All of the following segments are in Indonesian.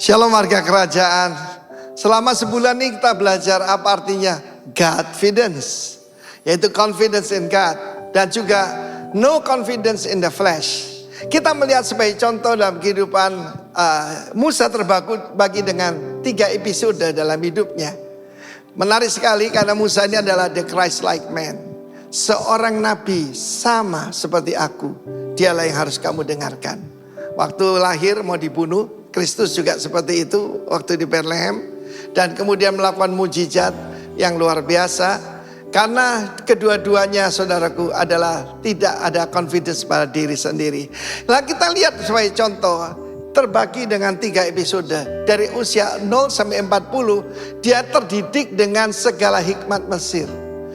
Shalom warga kerajaan. Selama sebulan ini kita belajar apa artinya Godfidence, yaitu confidence in God, dan juga no confidence in the flesh. Kita melihat sebagai contoh dalam kehidupan Musa terbagi dengan 3 episode dalam hidupnya. Menarik sekali karena Musa ini adalah the Christ-like man, seorang nabi sama seperti aku. Dialah yang harus kamu dengarkan. Waktu lahir mau dibunuh, Kristus juga seperti itu waktu di Bethlehem, dan kemudian melakukan mujizat yang luar biasa. Karena kedua-duanya saudaraku adalah tidak ada confidence pada diri sendiri. Nah, kita lihat sebagai contoh terbagi dengan 3 episode. Dari usia 0 sampai 40 dia terdidik dengan segala hikmat Mesir.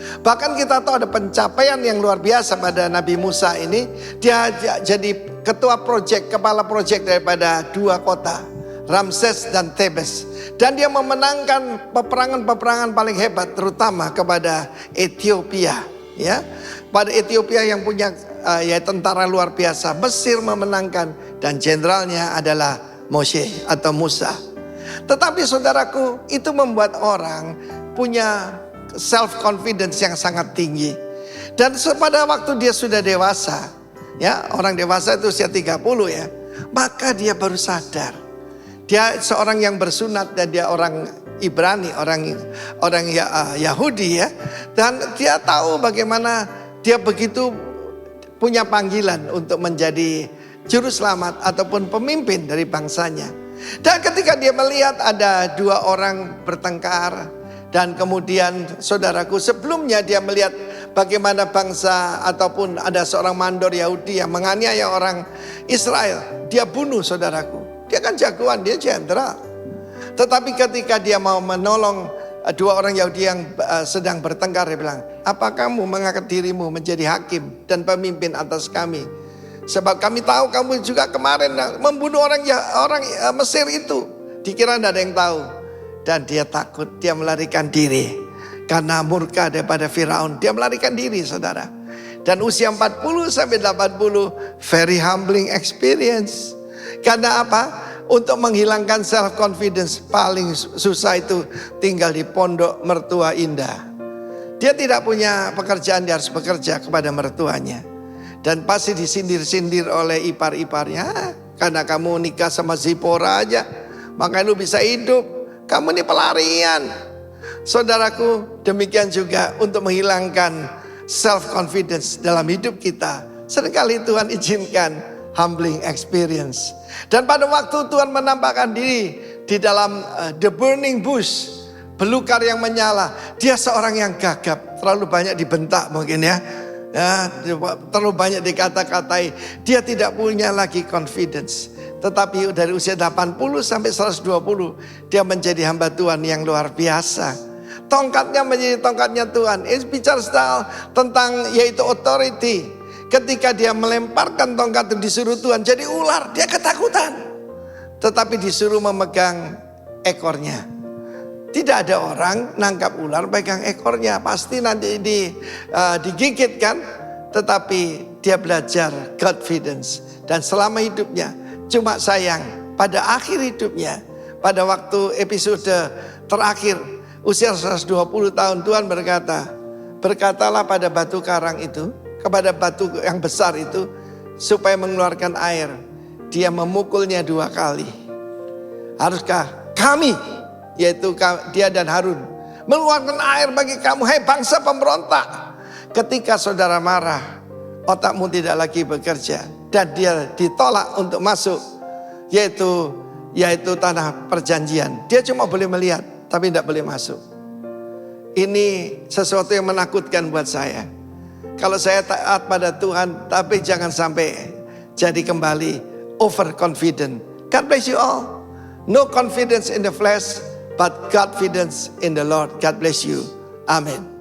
Bahkan kita tahu ada pencapaian yang luar biasa pada Nabi Musa ini. Dia jadi ketua proyek, kepala proyek daripada 2 kota, Ramses dan Thebes. Dan dia memenangkan peperangan-peperangan paling hebat, terutama kepada Ethiopia, ya. Pada Ethiopia yang punya ya tentara luar biasa. Mesir memenangkan dan jenderalnya adalah Moshe atau Musa. Tetapi saudaraku, itu membuat orang punya self confidence yang sangat tinggi. Dan pada waktu dia sudah dewasa, ya, orang dewasa itu usia 30 ya, maka dia baru sadar. Dia seorang yang bersunat dan dia orang Ibrani, orang Yahudi ya. Dan dia tahu bagaimana dia begitu punya panggilan untuk menjadi juru selamat ataupun pemimpin dari bangsanya. Dan ketika dia melihat ada 2 orang bertengkar, dan kemudian saudaraku, sebelumnya dia melihat bagaimana bangsa ataupun ada seorang mandor Yahudi yang menganiaya orang Israel. Dia bunuh saudaraku. Dia kan jagoan, dia jenderal. Tetapi ketika dia mau menolong 2 orang Yahudi yang sedang bertengkar, dia bilang, apa kamu mengangkat dirimu menjadi hakim dan pemimpin atas kami? Sebab kami tahu kamu juga kemarin membunuh orang Mesir itu. Dikira tidak ada yang tahu. Dan dia takut, dia melarikan diri. Karena murka daripada Firaun, dia melarikan diri saudara. Dan usia 40 sampai 80, very humbling experience. Karena apa? Untuk menghilangkan self confidence paling susah itu tinggal di pondok mertua indah. Dia tidak punya pekerjaan, dia harus bekerja kepada mertuanya. Dan pasti disindir-sindir oleh ipar-iparnya. Karena kamu nikah sama Zipora aja, makanya lu bisa hidup. Kamu ini pelarian. Saudaraku, demikian juga untuk menghilangkan self confidence dalam hidup kita. Seringkali Tuhan izinkan humbling experience. Dan pada waktu Tuhan menampakkan diri di dalam the burning bush, belukar yang menyala, dia seorang yang gagap, terlalu banyak dibentak mungkin ya, terlalu banyak dikata-katai. Dia tidak punya lagi confidence. Tetapi dari usia 80 sampai 120 dia menjadi hamba Tuhan yang luar biasa. Tongkatnya menjadi tongkatnya Tuhan. Ini bicara tentang yaitu authority. Ketika dia melemparkan tongkat itu disuruh Tuhan jadi ular, dia ketakutan. Tetapi disuruh memegang ekornya. Tidak ada orang nangkap ular pegang ekornya, pasti nanti digigit kan. Tetapi dia belajar confidence. Dan selama hidupnya, cuma sayang pada akhir hidupnya, pada waktu episode terakhir usia 120 tahun, Tuhan berkata, berkatalah pada batu karang itu, kepada batu yang besar itu, supaya mengeluarkan air. Dia memukulnya 2 kali. Haruskah kami, yaitu dia dan Harun, mengeluarkan air bagi kamu, hai bangsa pemberontak? Ketika saudara marah, otakmu tidak lagi bekerja, dan dia ditolak untuk masuk, yaitu tanah perjanjian. Dia cuma boleh melihat, tapi tidak boleh masuk. Ini sesuatu yang menakutkan buat saya. Kalau saya taat pada Tuhan, tapi jangan sampai jadi kembali overconfident. God bless you all. No confidence in the flesh, but confidence in the Lord. God bless you. Amen.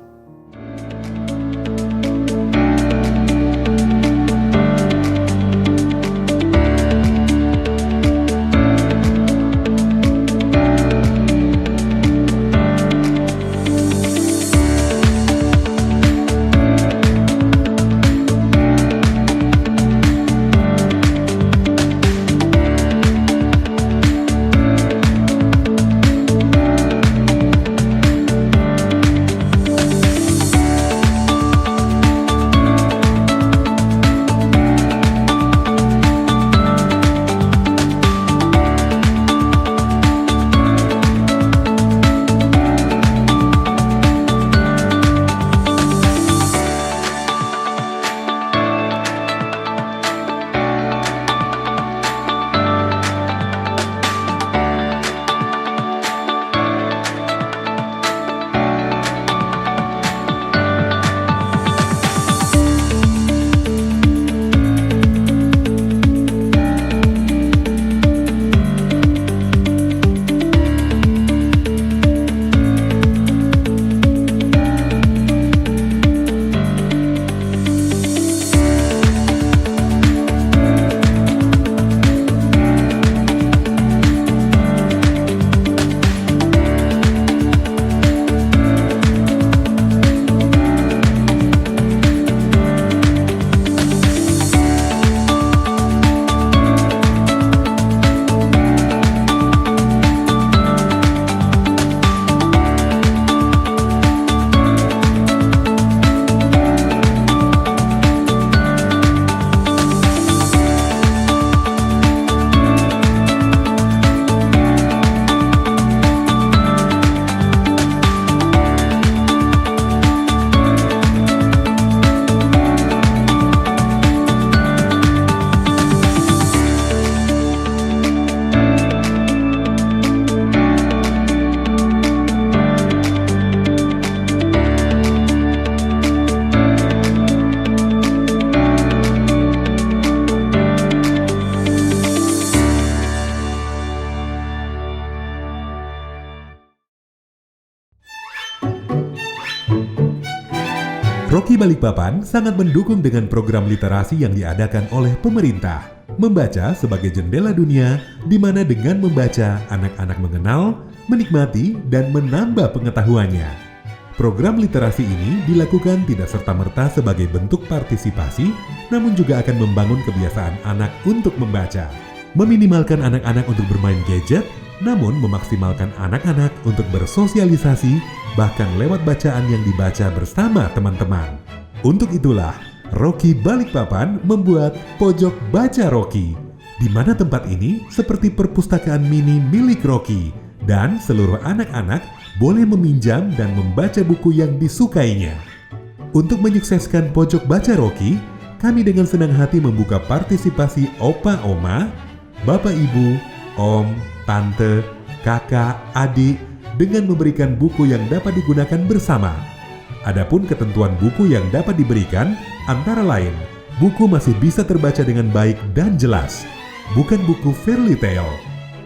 Rocky Balikpapan sangat mendukung dengan program literasi yang diadakan oleh pemerintah. Membaca sebagai jendela dunia, di mana dengan membaca, anak-anak mengenal, menikmati, dan menambah pengetahuannya. Program literasi ini dilakukan tidak serta-merta sebagai bentuk partisipasi, namun juga akan membangun kebiasaan anak untuk membaca. Meminimalkan anak-anak untuk bermain gadget, namun memaksimalkan anak-anak untuk bersosialisasi, bahkan lewat bacaan yang dibaca bersama teman-teman. Untuk itulah, Rocky Balikpapan membuat Pojok Baca Rocky, di mana tempat ini seperti perpustakaan mini milik Rocky, dan seluruh anak-anak boleh meminjam dan membaca buku yang disukainya. Untuk menyukseskan Pojok Baca Rocky, kami dengan senang hati membuka partisipasi opa-oma, bapak ibu, om, tante, kakak, adik, dengan memberikan buku yang dapat digunakan bersama. Adapun ketentuan buku yang dapat diberikan, antara lain, buku masih bisa terbaca dengan baik dan jelas, bukan buku fairy tale.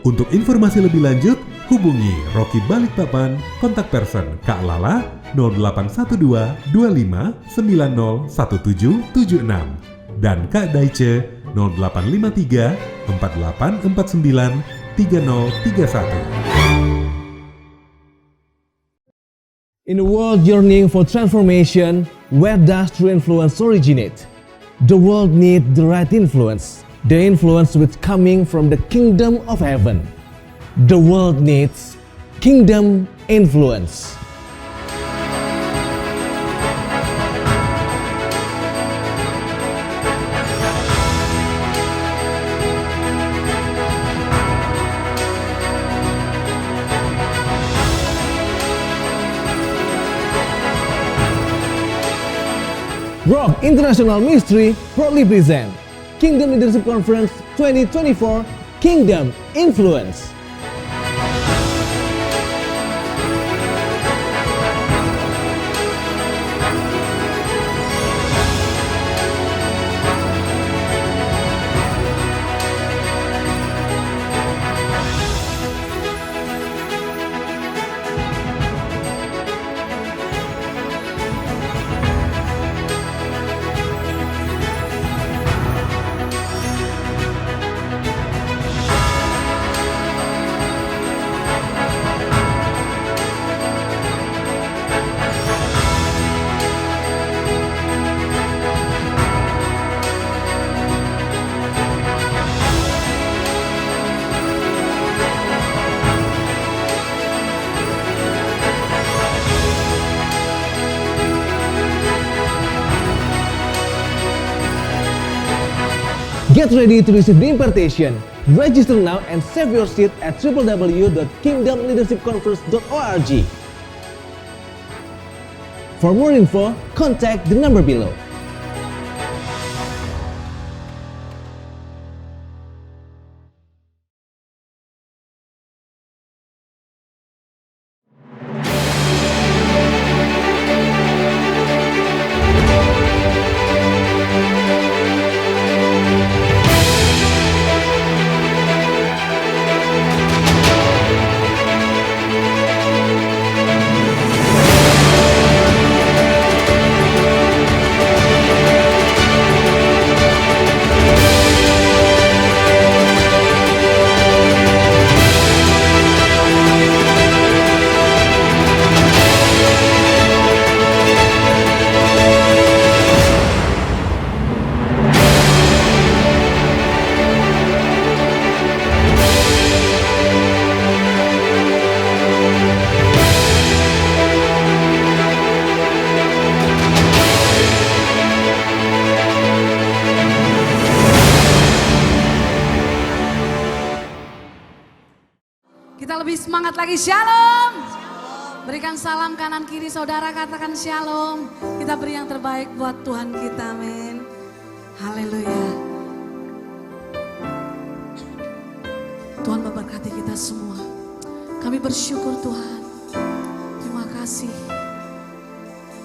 Untuk informasi lebih lanjut, hubungi Rocky Balikpapan, kontak person Kak Lala 0812 25 90 1776 dan Kak Daice 0853 4849 3031. In a world yearning for transformation, where does true influence originate? The world needs the right influence, the influence which coming from the kingdom of heaven. The world needs kingdom influence. Rock International Ministry proudly present Kingdom Leadership Conference 2024 Kingdom Influence. Get ready to receive the impartation. Register now and save your seat at www.kingdomleadershipconference.org. For more info, contact the number below. Kita lebih semangat lagi, shalom. Berikan salam kanan kiri saudara, katakan shalom. Kita beri yang terbaik buat Tuhan kita, amin. Haleluya. Tuhan memberkati kita semua. Kami bersyukur Tuhan. Terima kasih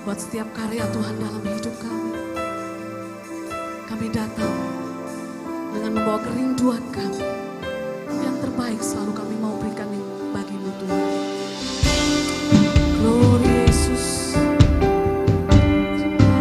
buat setiap karya Tuhan dalam hidup kami. Kami datang dengan membawa kerinduan kami. Yang terbaik selalu kami mau berikan bagimu Tuhan. Glory Yesus. Terima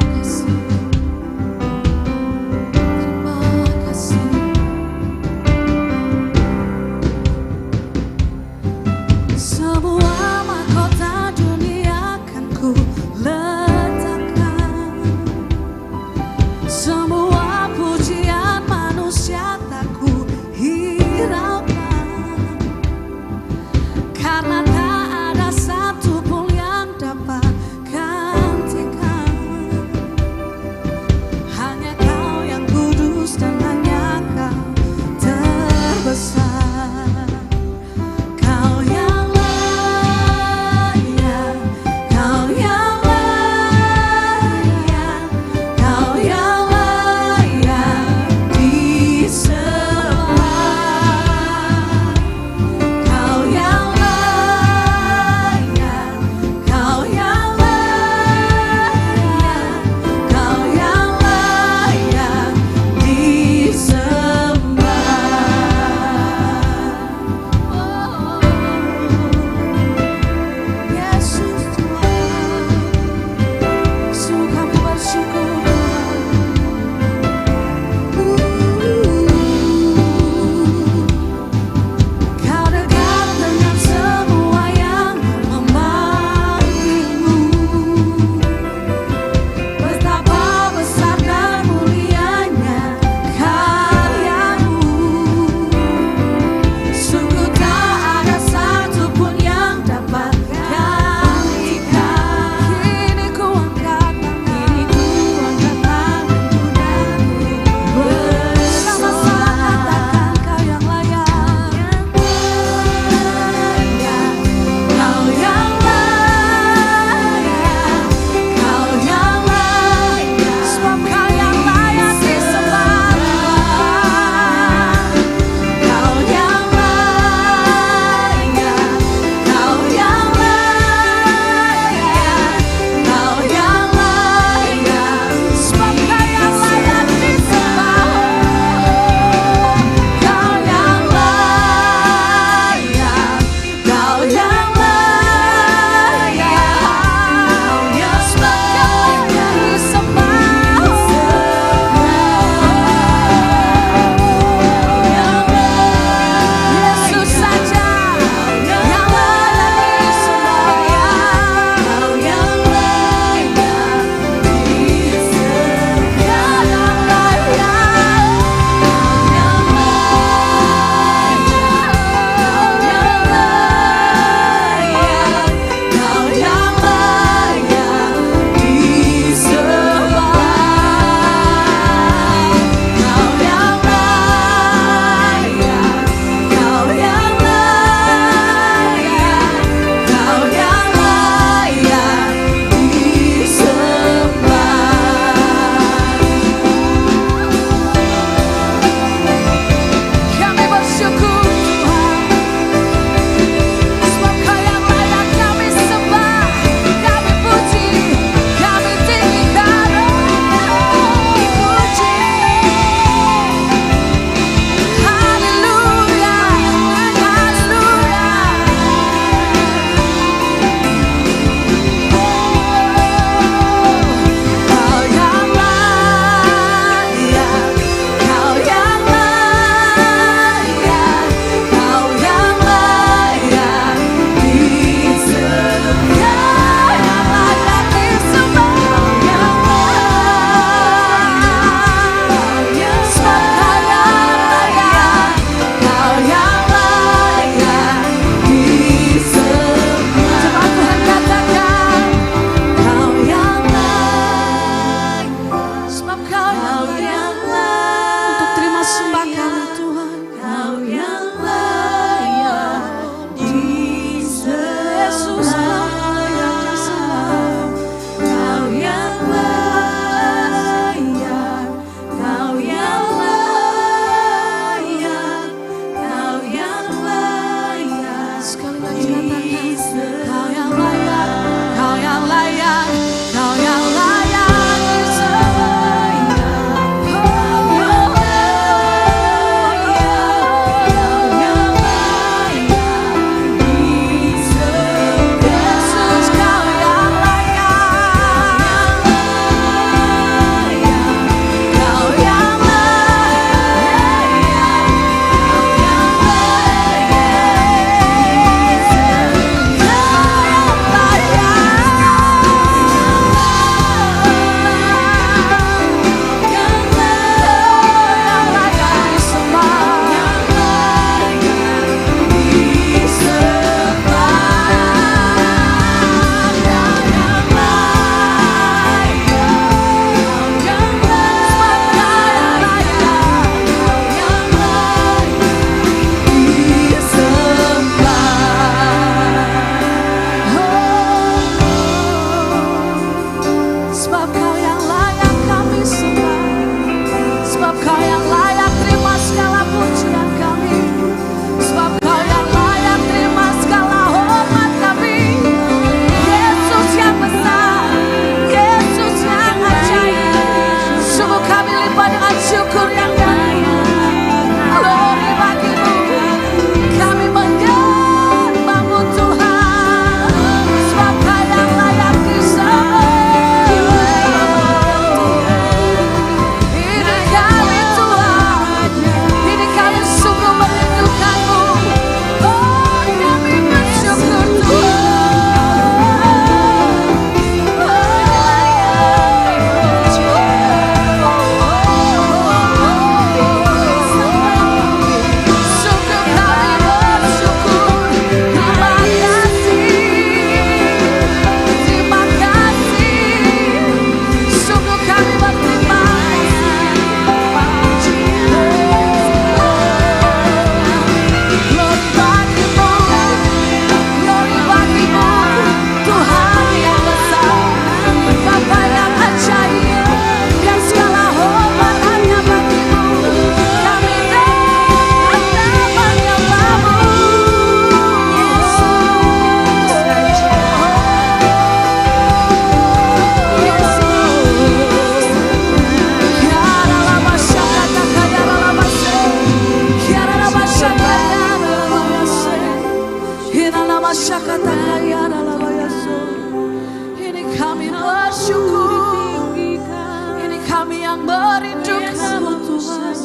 yang merindukanmu Tuhan.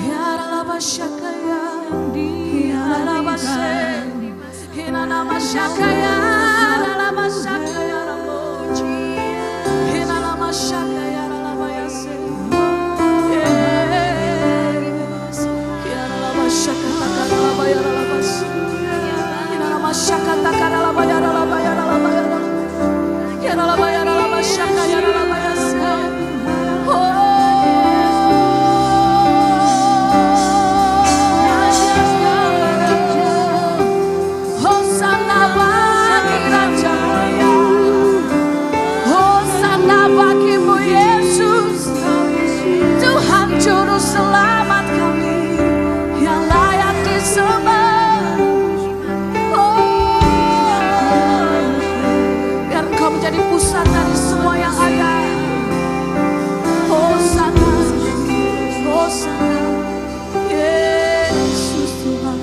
Ya Rabba Shakaya, Ya Rabba Shakaya, Ya Rabba Shakaya, Ya Rabba Shakaya, Ya Rabba Shakaya, Ya Rabba Yase. Yes, Ya Rabba Shakata, Ya Rabba Ya Rabba Shakaya, Ya Rabba Shakata, Ya Rabba Ya Rabba Ya Rabba Ya Rabba. Ya Rabba Ya Rabba Shakaya, Ya Rabba Yase. Hosana bagi Raja Mulia, Hosana bagimu Yesus, Tuhan Juru Selamat kami yang layak disembah. Biar Engkau menjadi pusat dari semua yang ada. Hosana, Hosana, Yesus Tuhan.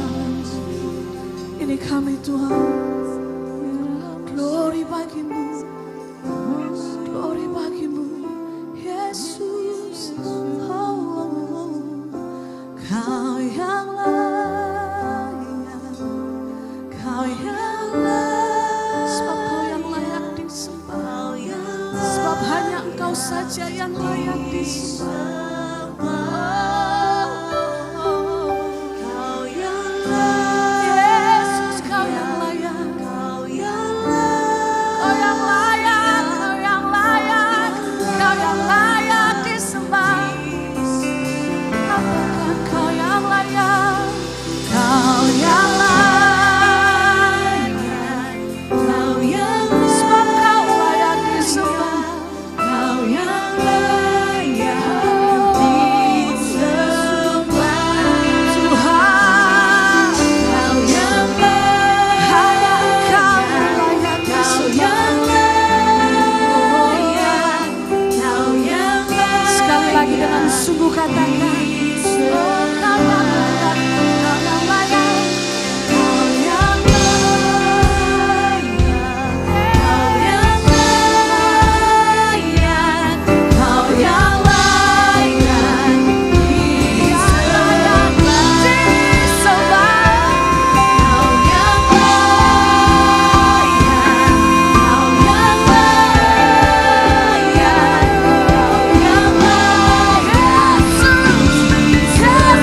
Ini kami Tuhan. Glory bagimu, glory bagimu, Yesus. Oh, Kau yang layak, Kau yang layak. Sebab Kau yang layak disembah. Sebab hanya Engkau saja yang layak disembah. Yesus, Kau yang layak. Kau yang layak, Kau yang layak, Kau yang layak disembah. Apakah Kau yang layak? Kau yang layak, Kau yang layak. Sebab Kau layak disembah. Kau yang layak disembah. Tuhan, Kau yang layak, hanya Engkau yang layak disembah. Sekali lagi dengan sungguh katakan, oh, Kau yang layak, Kau yang layak, Kau yang layak, Kau yang layak, Kau yang layak disembah. Kau yang layak, Kau yang layak, Kau yang layak. Yesus, Yesus.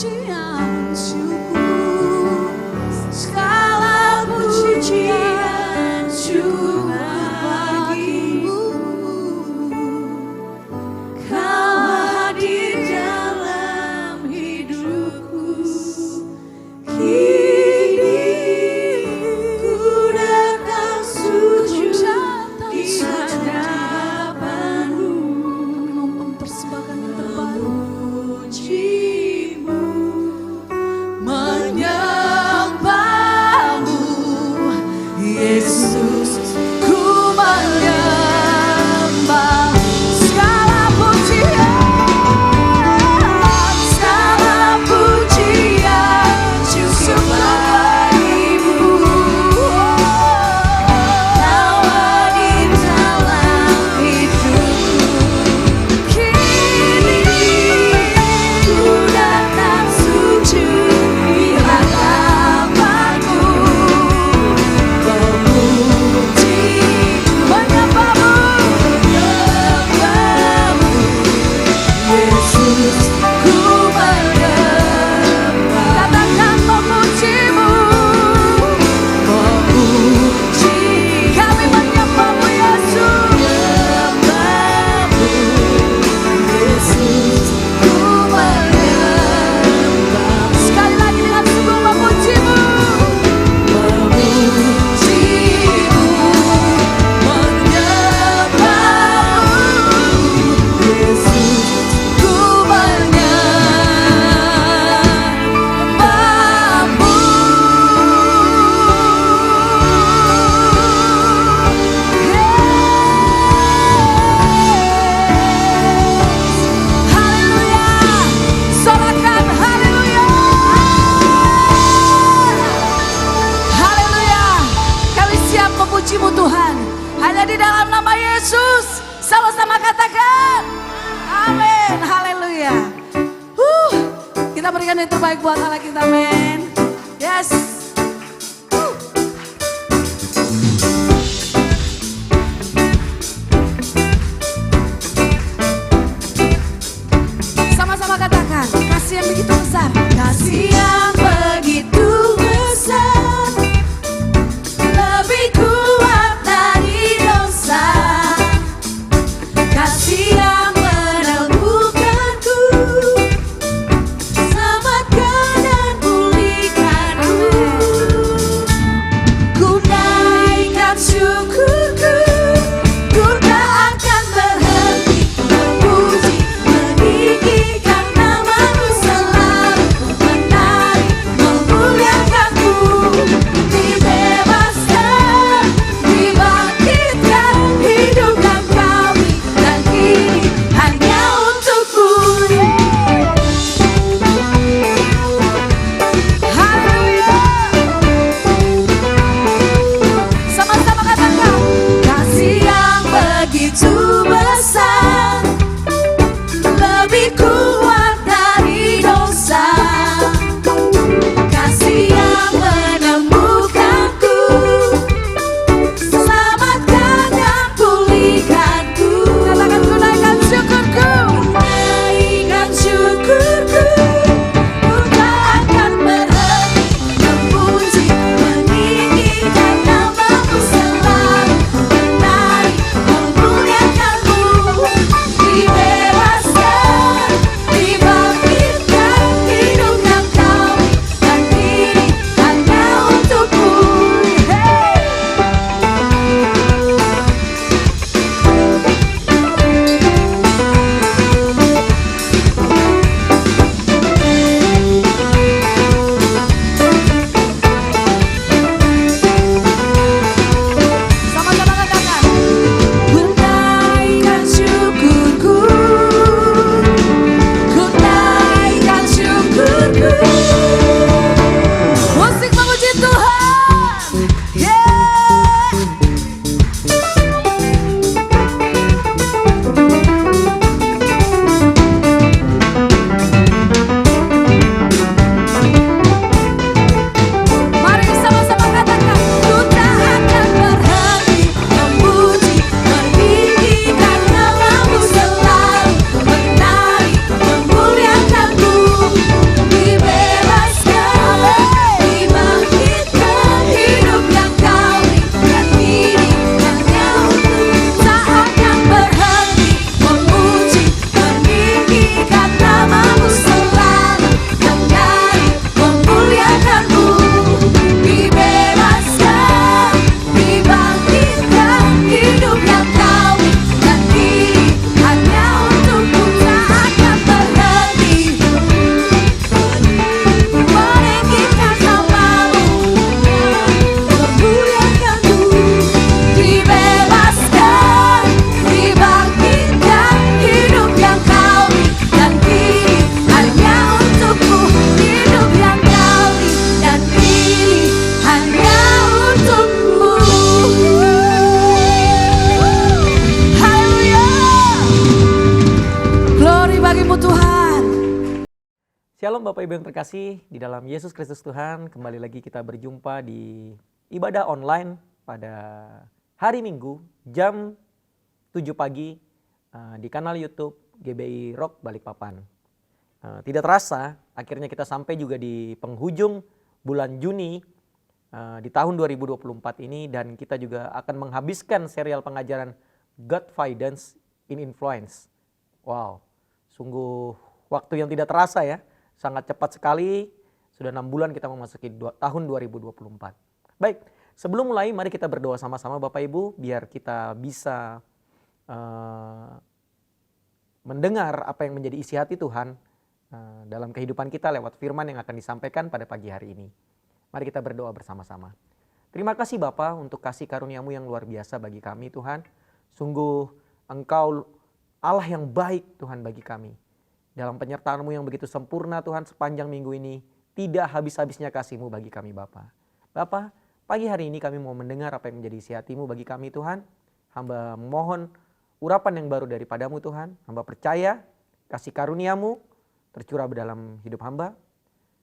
pujian syukur, segala pujian syukur bagimu. Kau hadir dalam hidupku, kini ku datang sujud di hadapanmu, mempersembahkan yang terbaik, pujimu, menyembahmu, Yesus, ku menyembah. Segala pujian syukur bagimu. Kau hadir dalam hidupku, kini ku datang sujud di hadapanmu, memuji, menyembahmu, Yesus, ku menyembah. Katakan memujimu, memuji, kami menyembahmu Yesus, menyembahmu, Yesus, ku menyembah. Sekali lagi dengan sungguh memujimu, memujimu, menyembahmu, Yesus, ku menyembahmu. Haleluya, sorakan haleluya. Haleluya, kami siap memujimu Tuhan, hanya di dalam nama Yesus. Sama-sama katakan amin, haleluya. Kita berikan yang terbaik buat Allah kita, men. Yes. Sama-sama katakan, kasih yang begitu besar, kasih yang begitu besar, lebih kuat dari dosa, kasih yang menemukanku, selamatkan dan pulihkanku. Ku naikkan syukurku, ku tak akan berhenti memuji, meninggikan namamu selalu, menari, memuliakanmu. Dibebaskan, dibangkitkan, hidupkan kami, dan kini hanya untukmu. Haleluya. Sama-sama katakan, kasih yang begitu besar, lebih kuat dari dosa, kasih yang menemukanku, selamatkan dan pulihkanku. Katakan, ku naikkan syukurku, naikkan syukurku, ku tak akan berhenti memuji, meninggikan namamu selalu, menari, memuliakanmu. Dibebaskan, dibangkitkan, hidupkan kami, dan kini hanya untukmu. Hey. Shalom Bapak Ibu yang terkasih di dalam Yesus Kristus Tuhan. Kembali lagi kita berjumpa di ibadah online pada hari Minggu jam 7 pagi di kanal YouTube GBI Rock Balikpapan. Tidak terasa akhirnya kita sampai juga di penghujung bulan Juni di tahun 2024 ini, dan kita juga akan menghabiskan serial pengajaran Godfidence in Influence. Wow, sungguh waktu yang tidak terasa ya. Sangat cepat sekali, sudah 6 bulan kita memasuki tahun 2024. Baik, sebelum mulai mari kita berdoa sama-sama Bapak Ibu, biar kita bisa mendengar apa yang menjadi isi hati Tuhan dalam kehidupan kita lewat firman yang akan disampaikan pada pagi hari ini. Mari kita berdoa bersama-sama. Terima kasih Bapa untuk kasih karunia-Mu yang luar biasa bagi kami Tuhan. Sungguh Engkau Allah yang baik Tuhan bagi kami. Dalam penyertaan-Mu yang begitu sempurna Tuhan sepanjang minggu ini, tidak habis-habisnya kasih-Mu bagi kami Bapa. Bapa, pagi hari ini kami mau mendengar apa yang menjadi isi hati-Mu bagi kami Tuhan. Hamba mohon urapan yang baru daripada-Mu Tuhan. Hamba percaya kasih karunia-Mu tercurah dalam hidup hamba.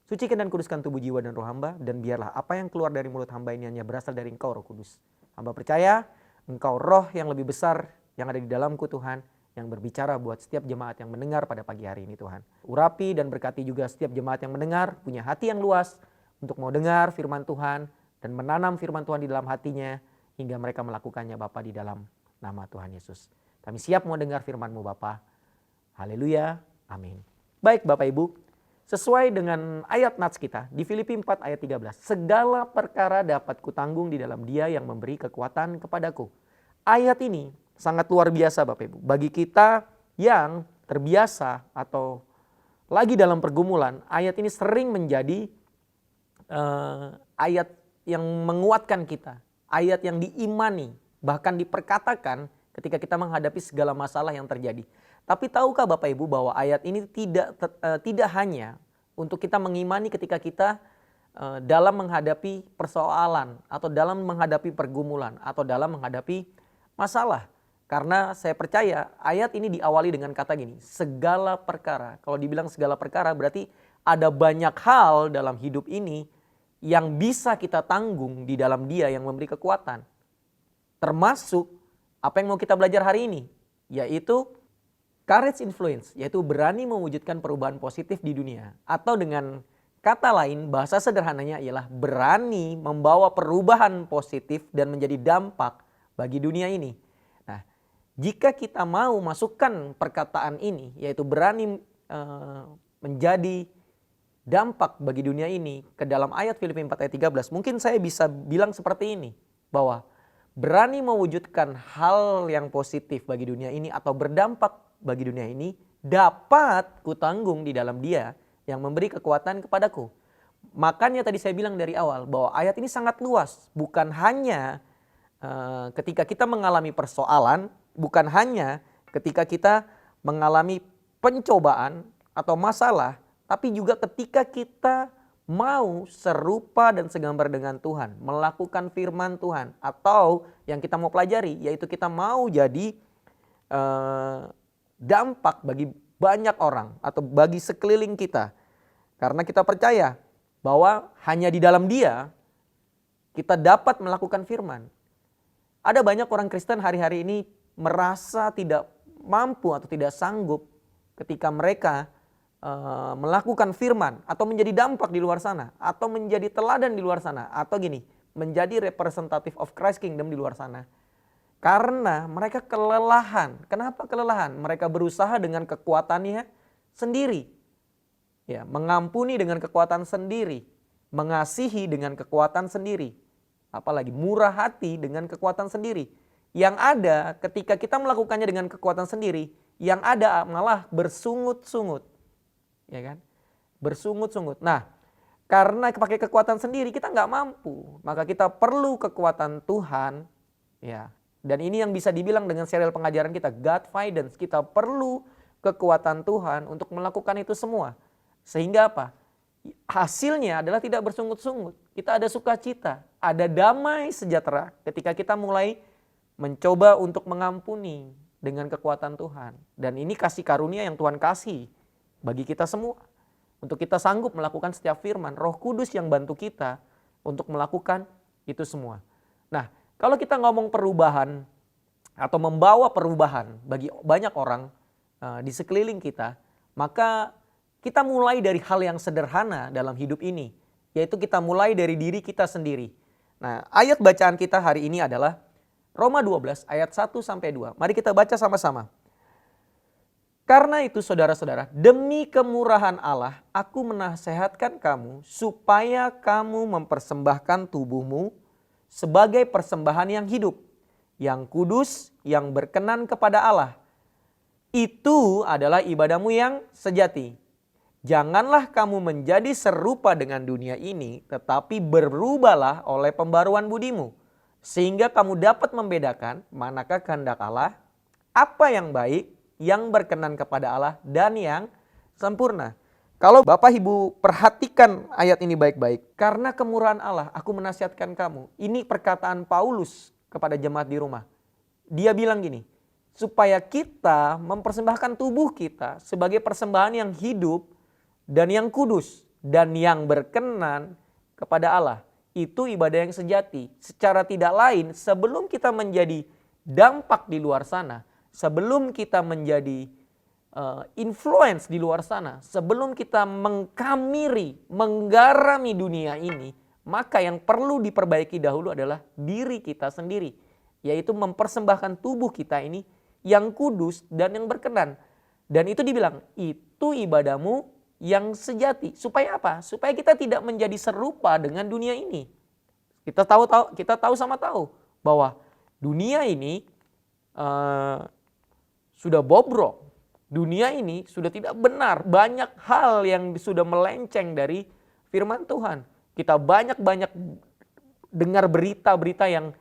Sucikan dan kuduskan tubuh, jiwa, dan roh hamba. Dan biarlah apa yang keluar dari mulut hamba ini hanya berasal dari Engkau Roh Kudus. Hamba percaya Engkau roh yang lebih besar yang ada di dalamku Tuhan, yang berbicara buat setiap jemaat yang mendengar pada pagi hari ini Tuhan. Urapi dan berkati juga setiap jemaat yang mendengar, punya hati yang luas untuk mau dengar firman Tuhan dan menanam firman Tuhan di dalam hatinya hingga mereka melakukannya Bapa di dalam nama Tuhan Yesus. Kami siap mau dengar firman-Mu Bapa. Haleluya, amin. Baik Bapak Ibu, sesuai dengan ayat nats kita di Filipi 4 ayat 13. Segala perkara dapat kutanggung di dalam Dia yang memberi kekuatan kepadaku. Ayat ini sangat luar biasa Bapak Ibu. Bagi kita yang terbiasa atau lagi dalam pergumulan, ayat ini sering menjadi ayat yang menguatkan kita. Ayat yang diimani, bahkan diperkatakan ketika kita menghadapi segala masalah yang terjadi. Tapi tahukah Bapak Ibu bahwa ayat ini tidak hanya untuk kita mengimani ketika kita dalam menghadapi persoalan atau dalam menghadapi pergumulan atau dalam menghadapi masalah. Karena saya percaya ayat ini diawali dengan kata gini, segala perkara. Kalau dibilang segala perkara berarti ada banyak hal dalam hidup ini yang bisa kita tanggung di dalam Dia yang memberi kekuatan. Termasuk apa yang mau kita belajar hari ini, yaitu courage influence, yaitu berani mewujudkan perubahan positif di dunia. Atau dengan kata lain, bahasa sederhananya ialah berani membawa perubahan positif dan menjadi dampak bagi dunia ini. Jika kita mau masukkan perkataan ini, yaitu berani menjadi dampak bagi dunia ini ke dalam ayat Filipi 4 ayat 13, mungkin saya bisa bilang seperti ini, bahwa berani mewujudkan hal yang positif bagi dunia ini atau berdampak bagi dunia ini dapat kutanggung di dalam Dia yang memberi kekuatan kepadaku. Makanya tadi saya bilang dari awal bahwa ayat ini sangat luas, bukan hanya ketika kita mengalami persoalan, bukan hanya ketika kita mengalami pencobaan atau masalah, tapi juga ketika kita mau serupa dan segambar dengan Tuhan, melakukan firman Tuhan, atau yang kita mau pelajari yaitu kita mau jadi dampak bagi banyak orang atau bagi sekeliling kita. Karena kita percaya bahwa hanya di dalam Dia kita dapat melakukan firman. Ada banyak orang Kristen hari-hari ini merasa tidak mampu atau tidak sanggup ketika mereka melakukan firman atau menjadi dampak di luar sana atau menjadi teladan di luar sana atau gini, menjadi representative of Christ Kingdom di luar sana. Karena mereka kelelahan. Kenapa kelelahan? Mereka berusaha dengan kekuatannya sendiri. Ya, mengampuni dengan kekuatan sendiri, mengasihi dengan kekuatan sendiri. Apalagi murah hati dengan kekuatan sendiri. Yang ada ketika kita melakukannya dengan kekuatan sendiri, yang ada malah bersungut-sungut. Ya kan? Bersungut-sungut. Nah, karena pakai kekuatan sendiri kita nggak mampu, maka kita perlu kekuatan Tuhan. Ya. Dan ini yang bisa dibilang dengan serial pengajaran kita, Godfidence. Kita perlu kekuatan Tuhan untuk melakukan itu semua. Sehingga apa? Hasilnya adalah tidak bersungut-sungut. Kita ada sukacita, ada damai sejahtera ketika kita mulai mencoba untuk mengampuni dengan kekuatan Tuhan. Dan ini kasih karunia yang Tuhan kasih bagi kita semua. untuk kita sanggup melakukan setiap firman. Roh Kudus yang bantu kita untuk melakukan itu semua. Nah, kalau kita ngomong perubahan atau membawa perubahan bagi banyak orang di sekeliling kita, maka kita mulai dari hal yang sederhana dalam hidup ini, yaitu kita mulai dari diri kita sendiri. Nah, ayat bacaan kita hari ini adalah Roma 12 ayat 1 sampai 2. Mari kita baca sama-sama. Karena itu saudara-saudara, demi kemurahan Allah, aku menasehatkan kamu supaya kamu mempersembahkan tubuhmu sebagai persembahan yang hidup, yang kudus, yang berkenan kepada Allah. Itu adalah ibadahmu yang sejati. Janganlah kamu menjadi serupa dengan dunia ini, tetapi berubahlah oleh pembaruan budimu, sehingga kamu dapat membedakan manakah kehendak Allah, apa yang baik, yang berkenan kepada Allah, dan yang sempurna. Kalau Bapak Ibu perhatikan ayat ini baik-baik, karena kemurahan Allah aku menasihatkan kamu. Ini perkataan Paulus kepada jemaat di Roma. Dia bilang gini, supaya kita mempersembahkan tubuh kita sebagai persembahan yang hidup dan yang kudus dan yang berkenan kepada Allah. Itu ibadah yang sejati. Secara tidak lain, sebelum kita menjadi dampak di luar sana, sebelum kita menjadi influence di luar sana, sebelum kita mengkamiri, menggarami dunia ini, maka yang perlu diperbaiki dahulu adalah diri kita sendiri, yaitu mempersembahkan tubuh kita ini yang kudus dan yang berkenan. Dan itu dibilang, itu ibadahmu yang sejati. Supaya apa? Supaya kita tidak menjadi serupa dengan dunia ini. Kita tahu sama tahu bahwa dunia ini sudah bobrok. Dunia ini sudah tidak benar. Banyak hal yang sudah melenceng dari firman Tuhan. Kita banyak-banyak dengar berita-berita yang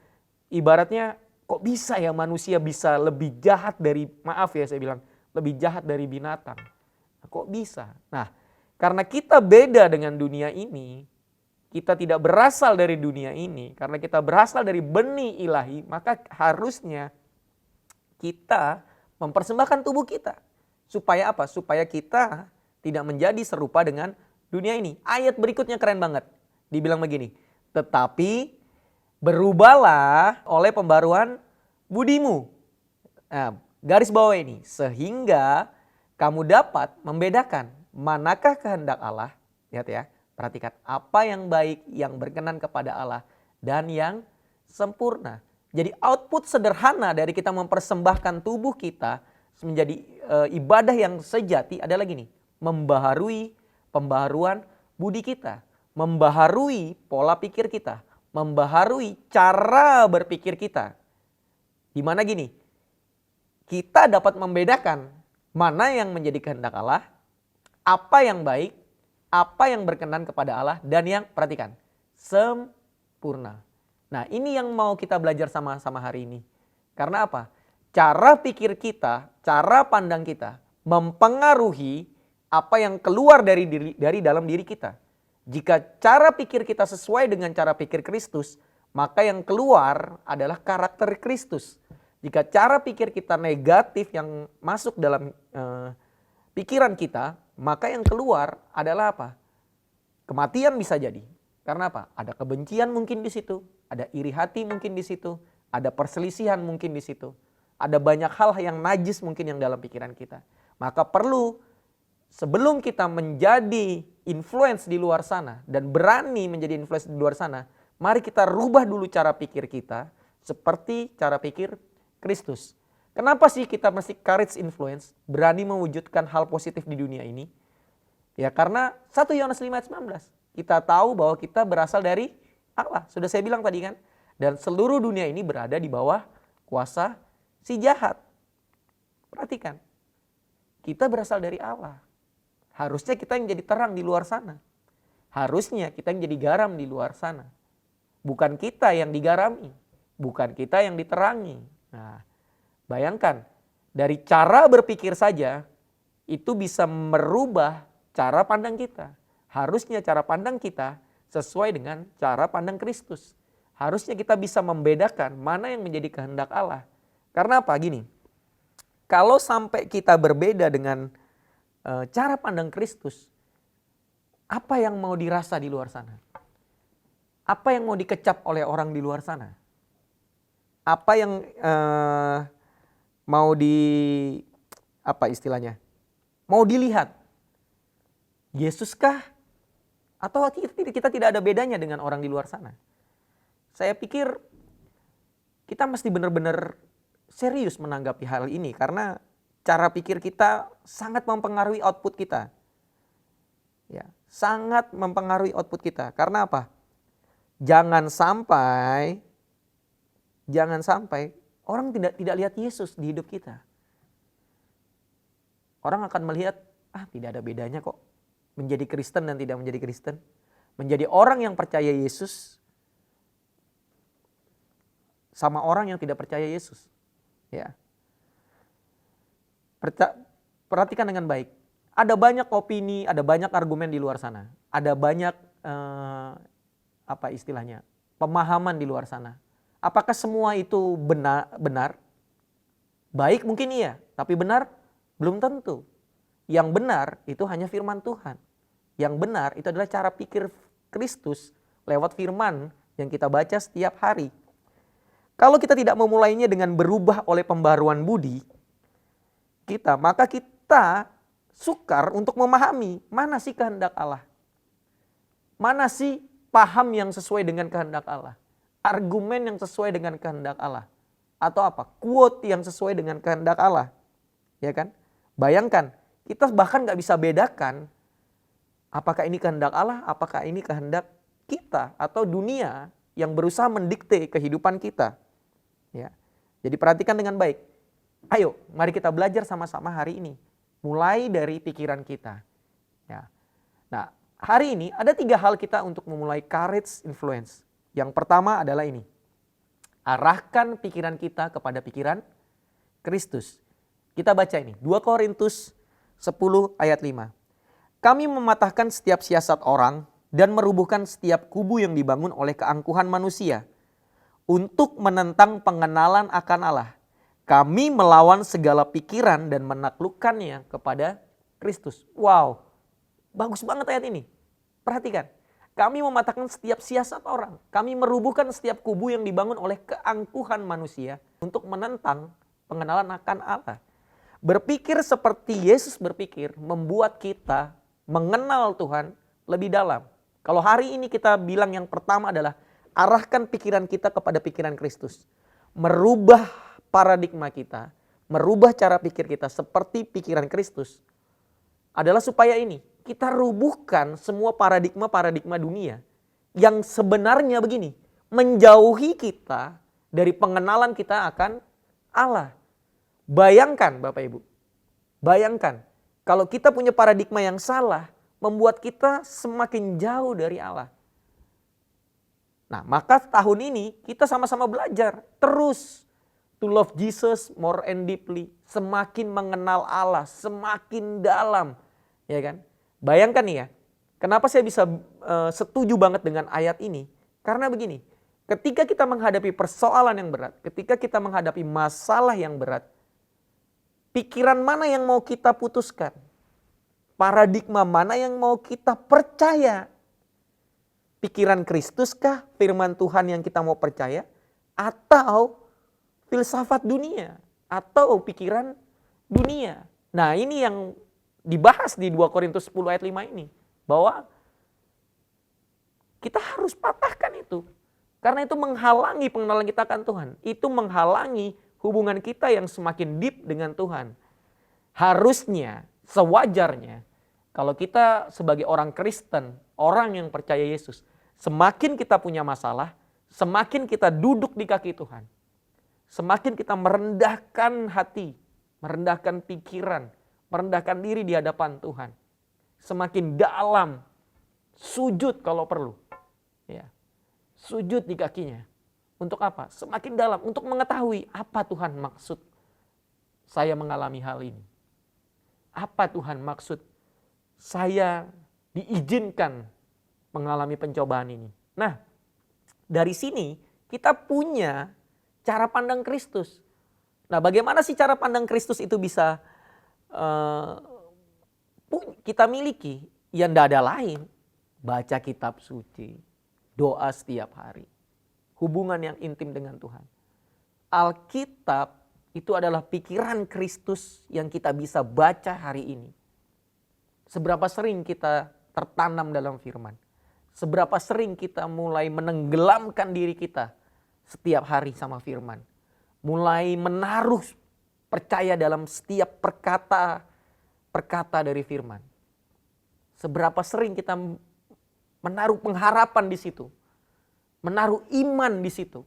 ibaratnya kok bisa ya manusia bisa lebih jahat dari, maaf ya saya bilang, lebih jahat dari binatang. Kok bisa? Nah, karena kita beda dengan dunia ini, kita tidak berasal dari dunia ini, karena kita berasal dari benih ilahi, maka harusnya kita mempersembahkan tubuh kita. Supaya apa? Supaya kita tidak menjadi serupa dengan dunia ini. Ayat berikutnya keren banget. Dibilang begini, tetapi berubahlah oleh pembaruan budimu. Nah, garis bawah ini, sehingga kamu dapat membedakan manakah kehendak Allah. Lihat ya, perhatikan apa yang baik, yang berkenan kepada Allah, dan yang sempurna. Jadi output sederhana dari kita mempersembahkan tubuh kita menjadi ibadah yang sejati adalah gini, membaharui pembaharuan budi kita, membaharui pola pikir kita, membaharui cara berpikir kita. Di mana gini, kita dapat membedakan mana yang menjadi kehendak Allah, apa yang baik, apa yang berkenan kepada Allah, dan yang, perhatikan, sempurna. Nah, ini yang mau kita belajar sama-sama hari ini. Karena apa? Cara pikir kita, cara pandang kita mempengaruhi apa yang keluar dari dalam diri kita. Jika cara pikir kita sesuai dengan cara pikir Kristus, maka yang keluar adalah karakter Kristus. Jika cara pikir kita negatif yang masuk dalam pikiran kita, maka yang keluar adalah apa? Kematian bisa jadi. Karena apa? Ada kebencian mungkin di situ, ada iri hati mungkin di situ, ada perselisihan mungkin di situ. Ada banyak hal yang najis mungkin yang dalam pikiran kita. Maka perlu sebelum kita menjadi influence di luar sana dan berani menjadi influence di luar sana, mari kita rubah dulu cara pikir kita seperti cara pikir Kristus. Kenapa sih kita mesti courage influence, berani mewujudkan hal positif di dunia ini? Ya karena 1 Yohanes 5 ayat 19. Kita tahu bahwa kita berasal dari Allah. Sudah saya bilang tadi kan. Dan seluruh dunia ini berada di bawah kuasa si jahat. Perhatikan. Kita berasal dari Allah. Harusnya kita yang jadi terang di luar sana. Harusnya kita yang jadi garam di luar sana. Bukan kita yang digarami. Bukan kita yang diterangi. Nah, bayangkan. Dari cara berpikir saja itu bisa merubah cara pandang kita. Harusnya cara pandang kita sesuai dengan cara pandang Kristus. Harusnya kita bisa membedakan mana yang menjadi kehendak Allah. Karena apa? Gini, kalau sampai kita berbeda dengan cara pandang Kristus, Apa yang mau dirasa di luar sana? Apa yang mau dikecap oleh orang di luar sana? Apa yang mau mau dilihat? Yesuskah? Atau kita tidak ada bedanya dengan orang di luar sana? Saya pikir kita mesti benar-benar serius menanggapi hal ini karena cara pikir kita sangat mempengaruhi output kita. Ya, sangat mempengaruhi output kita. Karena apa? Jangan sampai orang tidak lihat Yesus di hidup kita. Orang akan melihat, tidak ada bedanya kok menjadi Kristen dan tidak menjadi Kristen. Menjadi orang yang percaya Yesus sama orang yang tidak percaya Yesus. Ya. Perhatikan dengan baik. Ada banyak opini, ada banyak argumen di luar sana. Ada banyak pemahaman di luar sana. Apakah semua itu benar? Baik mungkin iya, tapi benar belum tentu. Yang benar itu hanya firman Tuhan. Yang benar itu adalah cara pikir Kristus lewat firman yang kita baca setiap hari. Kalau kita tidak memulainya dengan berubah oleh pembaruan budi kita, maka kita sukar untuk memahami mana sih kehendak Allah. Mana sih paham yang sesuai dengan kehendak Allah. Argumen yang sesuai dengan kehendak Allah. Atau apa? Quote yang sesuai dengan kehendak Allah. Ya kan? Bayangkan, kita bahkan gak bisa bedakan apakah ini kehendak Allah, apakah ini kehendak kita atau dunia yang berusaha mendikte kehidupan kita. Ya. Jadi perhatikan dengan baik. Ayo, mari kita belajar sama-sama hari ini. Mulai dari pikiran kita. Ya. Nah, hari ini ada 3 hal kita untuk memulai courage influence. Yang pertama adalah ini. Arahkan pikiran kita kepada pikiran Kristus. Kita baca ini, 2 Korintus 10 ayat 5. Kami mematahkan setiap siasat orang dan merubuhkan setiap kubu yang dibangun oleh keangkuhan manusia untuk menentang pengenalan akan Allah. Kami melawan segala pikiran dan menaklukkannya kepada Kristus. Wow, bagus banget ayat ini. Perhatikan, kami mematahkan setiap siasat orang. Kami merubuhkan setiap kubu yang dibangun oleh keangkuhan manusia untuk menentang pengenalan akan Allah. Berpikir seperti Yesus berpikir membuat kita mengenal Tuhan lebih dalam. Kalau hari ini kita bilang yang pertama adalah arahkan pikiran kita kepada pikiran Kristus. Merubah paradigma kita, merubah cara pikir kita seperti pikiran Kristus adalah supaya ini, kita rubuhkan semua paradigma-paradigma dunia yang sebenarnya begini, menjauhi kita dari pengenalan kita akan Allah. Bayangkan Bapak Ibu, bayangkan kalau kita punya paradigma yang salah, membuat kita semakin jauh dari Allah. Nah, maka tahun ini kita sama-sama belajar terus to love Jesus more and deeply, semakin mengenal Allah, semakin dalam, ya kan? Bayangkan nih ya, kenapa saya bisa setuju banget dengan ayat ini? Karena begini, ketika kita menghadapi persoalan yang berat, ketika kita menghadapi masalah yang berat, pikiran mana yang mau kita putuskan? Paradigma mana yang mau kita percaya? Pikiran Kristuskah, firman Tuhan yang kita mau percaya? Atau filsafat dunia? Atau pikiran dunia? Nah, ini yang dibahas di 2 Korintus 10 ayat 5 ini. Bahwa kita harus patahkan itu. Karena itu menghalangi pengenalan kita akan Tuhan. Itu menghalangi hubungan kita yang semakin deep dengan Tuhan. Harusnya, sewajarnya, kalau kita sebagai orang Kristen, orang yang percaya Yesus, semakin kita punya masalah, semakin kita duduk di kaki Tuhan. Semakin kita merendahkan hati, merendahkan pikiran, merendahkan diri di hadapan Tuhan. Semakin dalam, sujud kalau perlu. Ya, sujud di kakinya. Untuk apa? Semakin dalam, untuk mengetahui apa Tuhan maksud saya mengalami hal ini. Apa Tuhan maksud saya diizinkan mengalami pencobaan ini. Nah, dari sini kita punya cara pandang Kristus. Nah, bagaimana sih cara pandang Kristus itu bisa kita miliki? Ya tidak ada lain. baca kitab suci, doa setiap hari, hubungan yang intim dengan Tuhan. Alkitab itu adalah pikiran Kristus yang kita bisa baca hari ini. Seberapa sering kita tertanam dalam firman. Seberapa sering kita mulai menenggelamkan diri kita setiap hari sama firman. Mulai menaruh percaya dalam setiap perkata dari firman. Seberapa sering kita menaruh pengharapan di situ. Menaruh iman di situ.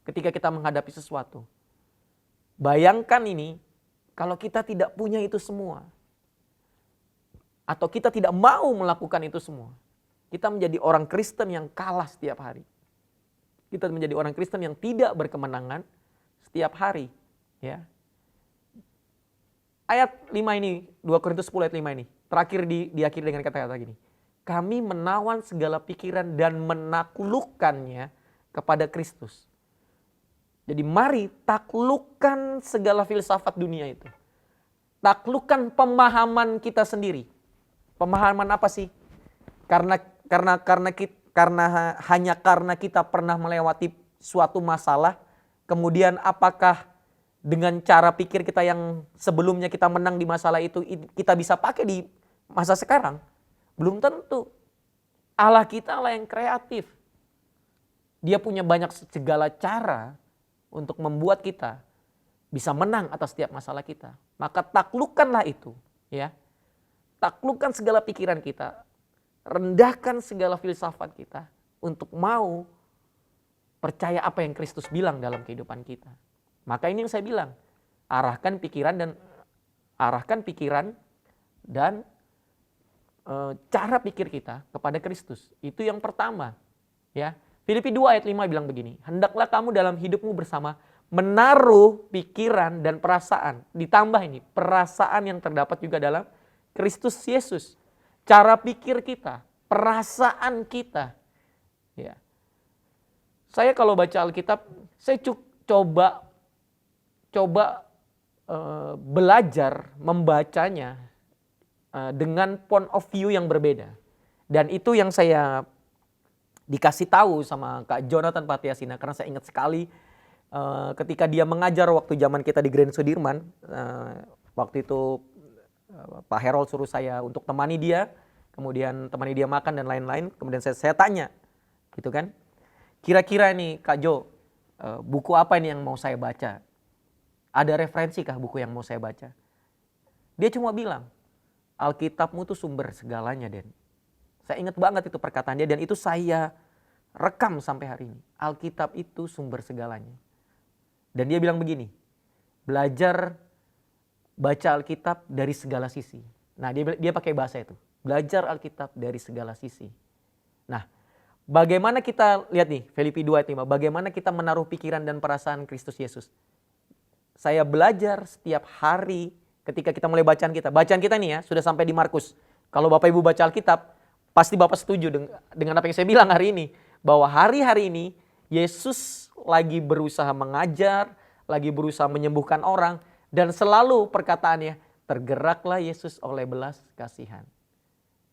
Ketika kita menghadapi sesuatu. Bayangkan ini, kalau kita tidak punya itu semua. Atau kita tidak mau melakukan itu semua. Kita menjadi orang Kristen yang kalah setiap hari. Kita menjadi orang Kristen yang tidak berkemenangan setiap hari. Ya. Ayat 5 ini, 2 Korintus 10 ayat 5 ini. Terakhir diakhiri dengan kata-kata gini. Kami menawan segala pikiran dan menaklukkannya kepada Kristus. Jadi mari taklukkan segala filsafat dunia itu. Taklukkan pemahaman kita sendiri. Pemahaman apa sih? Karena hanya karena kita pernah melewati suatu masalah, kemudian apakah dengan cara pikir kita yang sebelumnya kita menang di masalah itu kita bisa pakai di masa sekarang? Belum tentu. Allah kita Allah yang kreatif. Dia punya banyak segala cara untuk membuat kita bisa menang atas setiap masalah kita. Maka taklukkanlah itu, ya. Taklukkan segala pikiran kita. Rendahkan segala filsafat kita untuk mau percaya apa yang Kristus bilang dalam kehidupan kita. Maka ini yang saya bilang, arahkan pikiran dan cara pikir kita kepada Kristus. Itu yang pertama, ya. Filipi 2 ayat 5 bilang begini, hendaklah kamu dalam hidupmu bersama menaruh pikiran dan perasaan. Ditambah ini, perasaan yang terdapat juga dalam Kristus Yesus. Cara pikir kita, perasaan kita. Ya. Saya kalau baca Alkitab, saya coba belajar membacanya dengan point of view yang berbeda. Dan itu yang saya dikasih tahu sama Kak Jonathan Patiasina, karena saya ingat sekali ketika dia mengajar waktu zaman kita di Grand Sudirman, waktu itu Pak Herold suruh saya untuk temani dia, kemudian temani dia makan dan lain-lain, kemudian saya tanya, gitu kan, kira-kira nih Kak Jo, buku apa ini yang mau saya baca? Ada referensi kah buku yang mau saya baca? Dia cuma bilang, Alkitabmu tuh sumber segalanya, Den. Saya ingat banget itu perkataan dia dan itu saya rekam sampai hari ini. Alkitab itu sumber segalanya. Dan dia bilang begini, belajar baca Alkitab dari segala sisi. Nah, dia pakai bahasa itu. Belajar Alkitab dari segala sisi. Nah, bagaimana kita lihat nih Filipi 2 ayat 5, bagaimana kita menaruh pikiran dan perasaan Kristus Yesus. Saya belajar setiap hari ketika kita mulai bacaan kita. Bacaan kita nih ya, sudah sampai di Markus. Kalau Bapak Ibu baca Alkitab, pasti Bapak setuju dengan apa yang saya bilang hari ini. Bahwa hari-hari ini Yesus lagi berusaha mengajar, lagi berusaha menyembuhkan orang. Dan selalu perkataannya, tergeraklah Yesus oleh belas kasihan.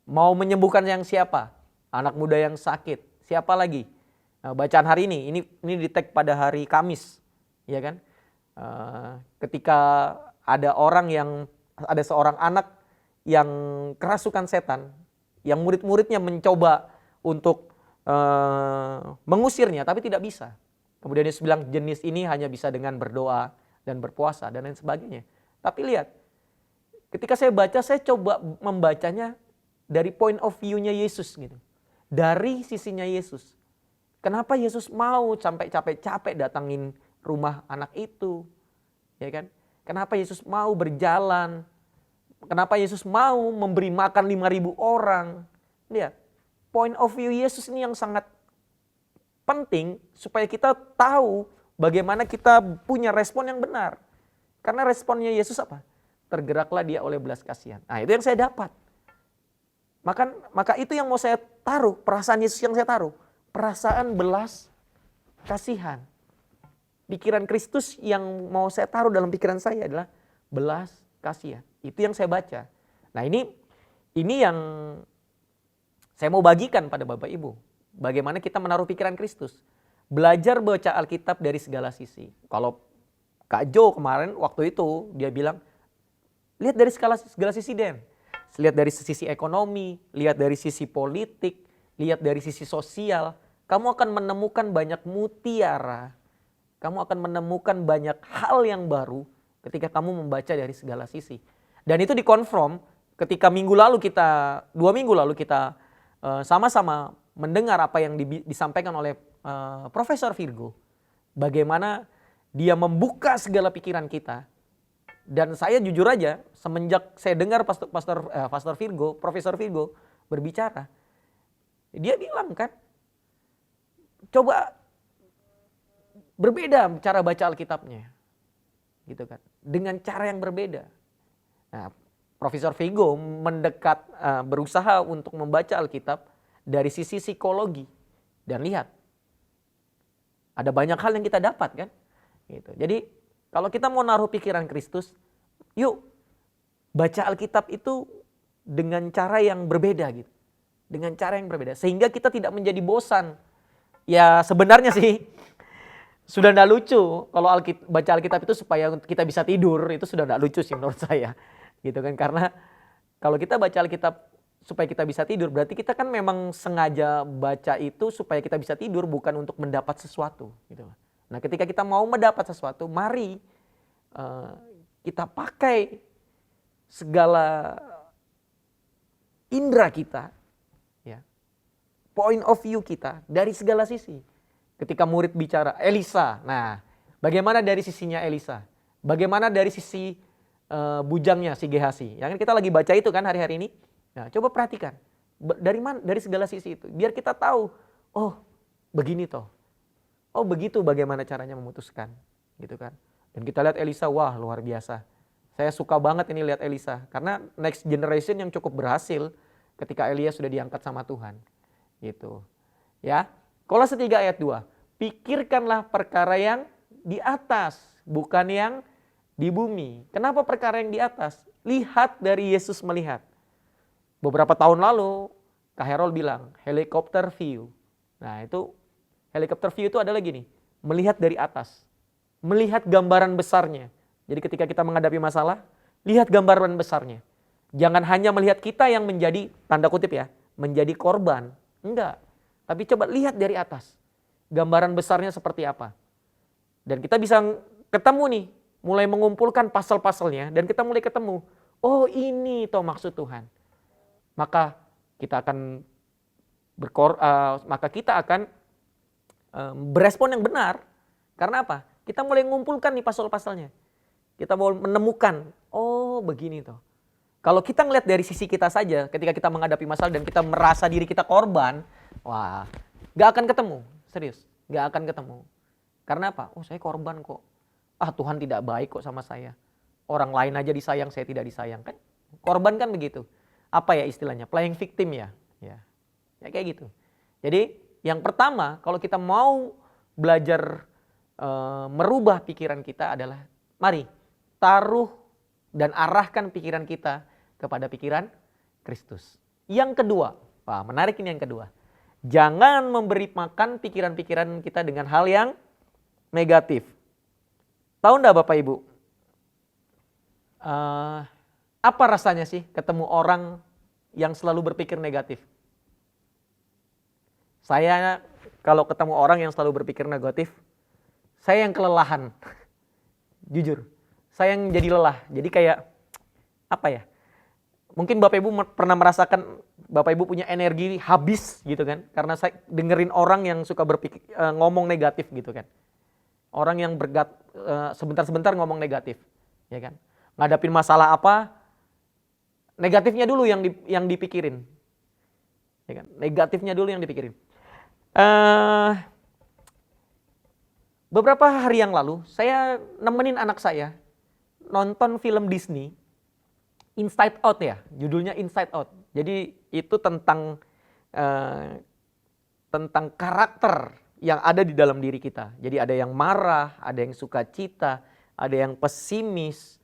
Mau menyembuhkan yang siapa? Anak muda yang sakit. Siapa lagi? Nah, bacaan hari ini di tag pada hari Kamis. Ya kan? Ketika ada seorang anak yang kerasukan setan, yang murid-muridnya mencoba untuk mengusirnya, tapi tidak bisa. Kemudian Yesus bilang jenis ini hanya bisa dengan berdoa dan berpuasa dan lain sebagainya. Tapi lihat, ketika saya baca, saya coba membacanya dari point of view-nya Yesus gitu. Dari sisinya Yesus. Kenapa Yesus mau sampai capek-capek datangin rumah anak itu? Ya kan? Kenapa Yesus mau berjalan? Kenapa Yesus mau memberi makan 5.000 orang? Lihat, point of view Yesus ini yang sangat penting supaya kita tahu bagaimana kita punya respon yang benar. Karena responnya Yesus apa? Tergeraklah dia oleh belas kasihan. Nah, itu yang saya dapat. Maka itu yang mau saya taruh, perasaan Yesus yang saya taruh. Perasaan belas kasihan. Pikiran Kristus yang mau saya taruh dalam pikiran saya adalah belas kasihan. Itu yang saya baca. Nah, ini yang Saya mau bagikan pada Bapak Ibu bagaimana kita menaruh pikiran Kristus. Belajar baca Alkitab dari segala sisi. Kalau Kak Jo kemarin waktu itu dia bilang, lihat dari segala sisi Den. Lihat dari sisi ekonomi, lihat dari sisi politik, lihat dari sisi sosial. Kamu akan menemukan banyak mutiara. Kamu akan menemukan banyak hal yang baru ketika kamu membaca dari segala sisi. Dan itu dikonfirm ketika 2 minggu lalu kita sama-sama mendengar apa yang disampaikan oleh Profesor Virgo. Bagaimana dia membuka segala pikiran kita. Dan saya jujur aja semenjak saya dengar Pastor Virgo, Profesor Virgo berbicara. Dia bilang kan, coba berbeda cara baca Alkitabnya. Gitu kan. Dengan cara yang berbeda. Nah, Profesor Virgo berusaha untuk membaca Alkitab dari sisi psikologi. Dan lihat, ada banyak hal yang kita dapat kan. Gitu. Jadi kalau kita mau naruh pikiran Kristus, yuk baca Alkitab itu dengan cara yang berbeda gitu. Dengan cara yang berbeda. Sehingga kita tidak menjadi bosan. Ya sebenarnya sih sudah tidak lucu kalau baca Alkitab itu supaya kita bisa tidur, itu sudah tidak lucu sih menurut saya. Gitu kan, karena kalau kita baca Alkitab supaya kita bisa tidur, berarti kita kan memang sengaja baca itu supaya kita bisa tidur, bukan untuk mendapat sesuatu. Gitu. Nah ketika kita mau mendapat sesuatu, mari kita pakai segala indera kita, ya, point of view kita dari segala sisi. Ketika murid bicara, Elisa, nah bagaimana dari sisinya Elisa? Bagaimana dari sisi bujangnya si Gehazi? Yang kita lagi baca itu kan hari-hari ini. Nah coba perhatikan, dari segala sisi itu. Biar kita tahu, oh begini toh. Oh begitu bagaimana caranya memutuskan, gitu kan. Dan kita lihat Elisa, wah luar biasa. Saya suka banget ini lihat Elisa, karena next generation yang cukup berhasil ketika Elia sudah diangkat sama Tuhan. Gitu. Ya. Kolose 3 ayat 2. Pikirkanlah perkara yang di atas, bukan yang di bumi. Kenapa perkara yang di atas? Lihat dari Yesus melihat. Beberapa tahun lalu, Kak Herol bilang, helicopter view. Nah itu helicopter view itu adalah gini, melihat dari atas, melihat gambaran besarnya. Jadi ketika kita menghadapi masalah, lihat gambaran besarnya. Jangan hanya melihat kita yang menjadi, tanda kutip ya, menjadi korban. Enggak, tapi coba lihat dari atas, gambaran besarnya seperti apa. Dan kita bisa ketemu nih, mulai mengumpulkan pasal-pasalnya, dan kita mulai ketemu, oh ini toh maksud Tuhan. Maka kita akan berespon yang benar. Karena apa? Kita mulai mengumpulkan nih pasal-pasalnya. Kita mau menemukan, oh begini toh. Kalau kita ngeliat dari sisi kita saja, ketika kita menghadapi masalah dan kita merasa diri kita korban, wah, gak akan ketemu, serius, gak akan ketemu. Karena apa? Oh saya korban kok. Ah Tuhan tidak baik kok sama saya. Orang lain aja disayang, saya tidak disayang kan? Korban kan begitu. Apa ya istilahnya? Playing victim ya. Ya kayak gitu. Jadi yang pertama kalau kita mau belajar merubah pikiran kita adalah mari taruh dan arahkan pikiran kita kepada pikiran Kristus. Yang kedua, wah menarik ini yang kedua. Jangan memberi makan pikiran-pikiran kita dengan hal yang negatif. Tahu enggak Bapak Ibu? Apa rasanya sih ketemu orang yang selalu berpikir negatif? Saya kalau ketemu orang yang selalu berpikir negatif, saya yang kelelahan. Jujur, saya yang jadi lelah. Jadi kayak apa ya? Mungkin Bapak Ibu pernah merasakan Bapak Ibu punya energi habis gitu kan? Karena saya dengerin orang yang suka berpikir ngomong negatif gitu kan. Orang yang sebentar-sebentar ngomong negatif, ya kan? Ngadapin masalah apa? Negatifnya dulu yang dipikirin. Ya kan? Negatifnya dulu yang dipikirin. Beberapa hari yang lalu saya nemenin anak saya nonton film Disney Inside Out ya, judulnya Inside Out. Jadi itu tentang karakter yang ada di dalam diri kita. Jadi ada yang marah, ada yang sukacita, ada yang pesimis,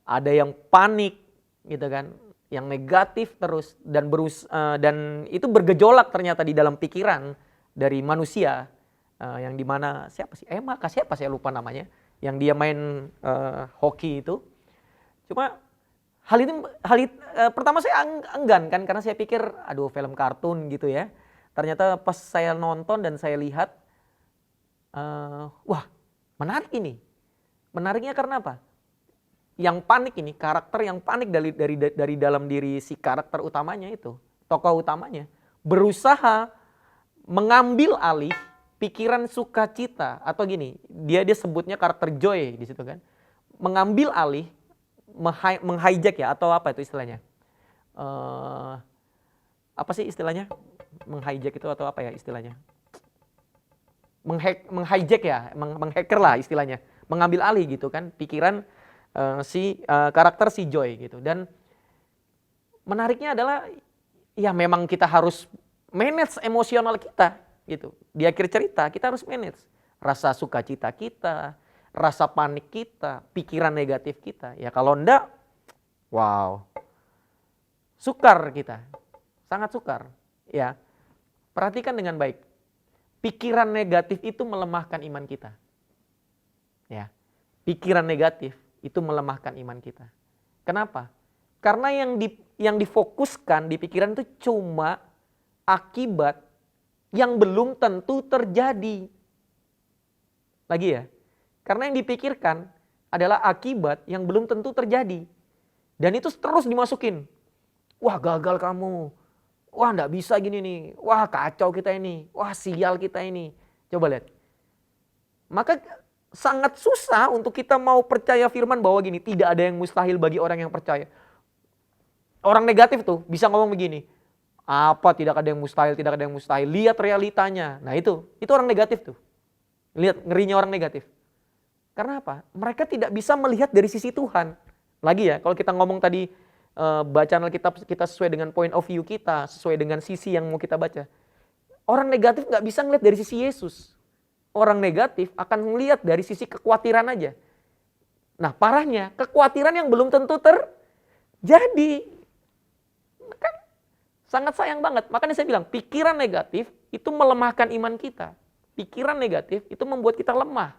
ada yang panik gitu kan. yang negatif terus dan itu bergejolak ternyata di dalam pikiran dari manusia yang dimana siapa sih siapa saya lupa namanya yang dia main hoki itu. Cuma pertama saya enggan kan karena saya pikir aduh film kartun gitu ya. Ternyata pas saya nonton dan saya lihat wah menarik ini. Menariknya karena apa? Yang panik ini, karakter yang panik dari dalam diri si karakter utamanya itu, tokoh utamanya, berusaha mengambil alih pikiran sukacita atau gini, dia sebutnya karakter joy di situ kan, mengambil alih, menghijack ya atau apa itu istilahnya? Apa sih istilahnya? Menghijack itu atau apa ya istilahnya? Menghijack ya, menghacker lah istilahnya, mengambil alih gitu kan, pikiran karakter si Joy gitu. Dan menariknya adalah ya memang kita harus manage emosional kita gitu. Di akhir cerita kita harus manage rasa sukacita kita, rasa panik kita, pikiran negatif kita. Ya kalau enggak, wow, sukar kita, sangat sukar. Ya, perhatikan dengan baik. Pikiran negatif itu melemahkan iman kita. Ya, pikiran negatif itu melemahkan iman kita. Kenapa? Karena yang difokuskan di pikiran itu cuma akibat yang belum tentu terjadi. Lagi ya, karena yang dipikirkan adalah akibat yang belum tentu terjadi. Dan itu terus dimasukin. Wah gagal kamu, wah enggak bisa gini nih, wah kacau kita ini, wah sial kita ini. Coba lihat. Maka sangat susah untuk kita mau percaya firman bahwa gini, tidak ada yang mustahil bagi orang yang percaya. Orang negatif tuh bisa ngomong begini, apa tidak ada yang mustahil, tidak ada yang mustahil, lihat realitanya. Nah itu orang negatif tuh. Lihat ngerinya orang negatif. Karena apa? Mereka tidak bisa melihat dari sisi Tuhan. Lagi ya, kalau kita ngomong tadi bacaan Alkitab kita sesuai dengan point of view kita, sesuai dengan sisi yang mau kita baca. Orang negatif nggak bisa ngelihat dari sisi Yesus. Orang negatif akan melihat dari sisi kekhawatiran aja. Nah parahnya, kekhawatiran yang belum tentu terjadi. Kan sangat sayang banget. Makanya saya bilang, pikiran negatif itu melemahkan iman kita. Pikiran negatif itu membuat kita lemah.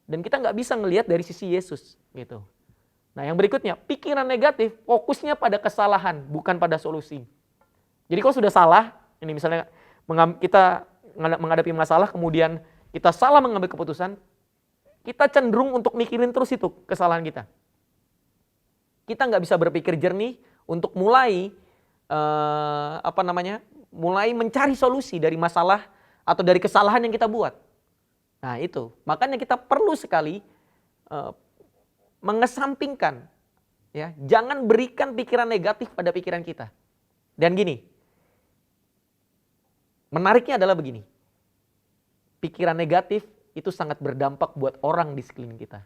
Dan kita nggak bisa ngelihat dari sisi Yesus. Gitu. Nah yang berikutnya, pikiran negatif fokusnya pada kesalahan, bukan pada solusi. Jadi kalau sudah salah, ini misalnya kita menghadapi masalah, kemudian kita salah mengambil keputusan, kita cenderung untuk mikirin terus itu kesalahan kita. Kita nggak bisa berpikir jernih untuk mulai mulai mencari solusi dari masalah atau dari kesalahan yang kita buat. Nah itu, makanya kita perlu sekali mengesampingkan, ya, jangan berikan pikiran negatif pada pikiran kita. Dan gini, menariknya adalah begini, pikiran negatif itu sangat berdampak buat orang di sekeliling kita.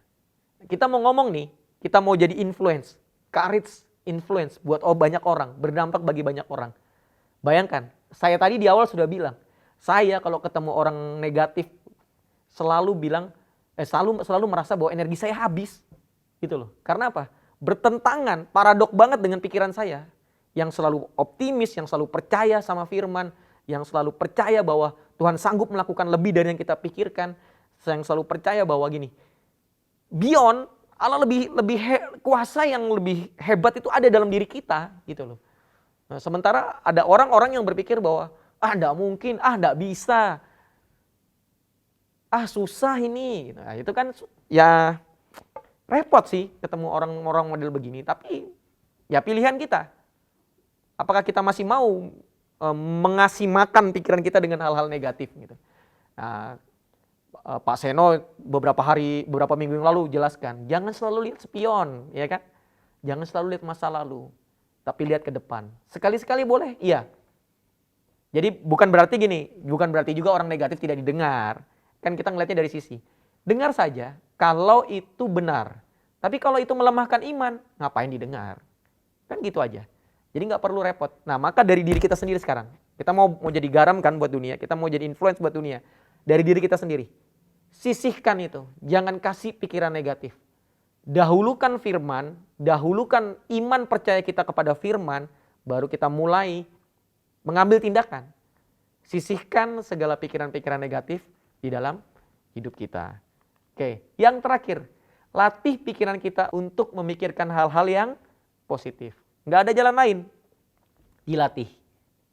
Kita mau ngomong nih, kita mau jadi influence, courage influence buat banyak orang, berdampak bagi banyak orang. Bayangkan, saya tadi di awal sudah bilang, saya kalau ketemu orang negatif selalu merasa bahwa energi saya habis. Gitu loh. Karena apa? Bertentangan, paradok banget dengan pikiran saya. Yang selalu optimis, yang selalu percaya sama firman, yang selalu percaya bahwa Tuhan sanggup melakukan lebih dari yang kita pikirkan. Yang selalu percaya bahwa gini, beyond, Allah kuasa yang lebih hebat itu ada dalam diri kita. Gitu loh. Nah, sementara ada orang-orang yang berpikir bahwa, enggak mungkin, enggak bisa. Susah ini. Nah, itu kan ya repot sih ketemu orang-orang model begini, tapi ya pilihan kita. Apakah kita masih mau mengasih makan pikiran kita dengan hal-hal negatif gitu. Nah, Pak Seno beberapa minggu yang lalu jelaskan, jangan selalu lihat spion, ya kan? Jangan selalu lihat masa lalu, tapi lihat ke depan. Sekali-sekali boleh, iya. Jadi bukan berarti juga orang negatif tidak didengar. Kan kita ngelihatnya dari sisi, dengar saja kalau itu benar. Tapi kalau itu melemahkan iman, ngapain didengar? Kan gitu aja. Jadi nggak perlu repot. Nah maka dari diri kita sendiri sekarang, kita mau jadi garam kan buat dunia, kita mau jadi influence buat dunia. Dari diri kita sendiri, sisihkan itu, jangan kasih pikiran negatif. dahulukan firman, dahulukan iman percaya kita kepada firman, baru kita mulai mengambil tindakan. Sisihkan segala pikiran-pikiran negatif di dalam hidup kita. Oke, yang terakhir, latih pikiran kita untuk memikirkan hal-hal yang positif. Nggak ada jalan lain, dilatih.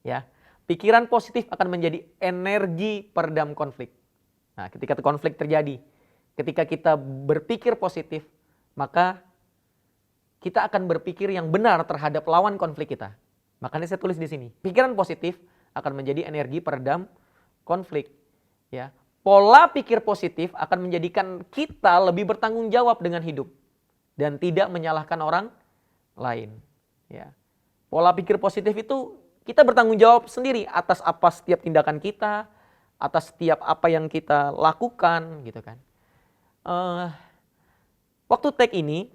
Ya, pikiran positif akan menjadi energi peredam konflik. Nah, ketika konflik terjadi, ketika kita berpikir positif, maka kita akan berpikir yang benar terhadap lawan konflik kita. Makanya saya tulis di sini, pikiran positif akan menjadi energi peredam konflik. Ya, pola pikir positif akan menjadikan kita lebih bertanggung jawab dengan hidup dan tidak menyalahkan orang lain. Ya, pola pikir positif itu kita bertanggung jawab sendiri atas apa setiap tindakan kita, atas setiap apa yang kita lakukan, gitu kan. Waktu tag ini,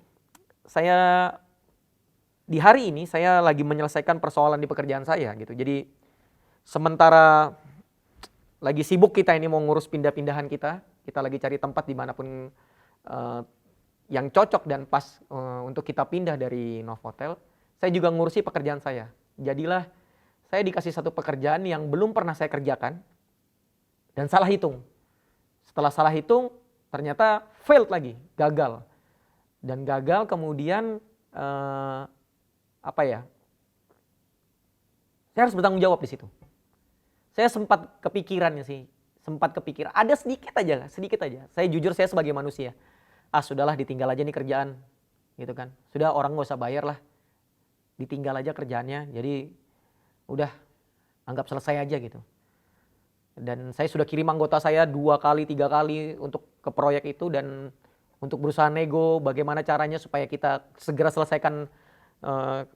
di hari ini saya lagi menyelesaikan persoalan di pekerjaan saya gitu. Jadi sementara lagi sibuk kita ini mau ngurus pindah-pindahan kita lagi cari tempat dimanapun yang cocok dan pas untuk kita pindah dari Novotel. Saya juga ngurusi pekerjaan saya. Jadilah saya dikasih satu pekerjaan yang belum pernah saya kerjakan dan salah hitung. Setelah salah hitung ternyata failed lagi, gagal. Dan gagal kemudian saya harus bertanggung jawab di situ. Saya sempat kepikiran ada sedikit aja. Saya jujur, saya sebagai manusia, sudahlah ditinggal aja nih kerjaan, gitu kan. Sudah, orang nggak usah bayar lah, ditinggal aja kerjaannya. Jadi udah anggap selesai aja gitu. Dan saya sudah kirim anggota saya 2 kali 3 kali untuk ke proyek itu dan untuk berusaha nego bagaimana caranya supaya kita segera selesaikan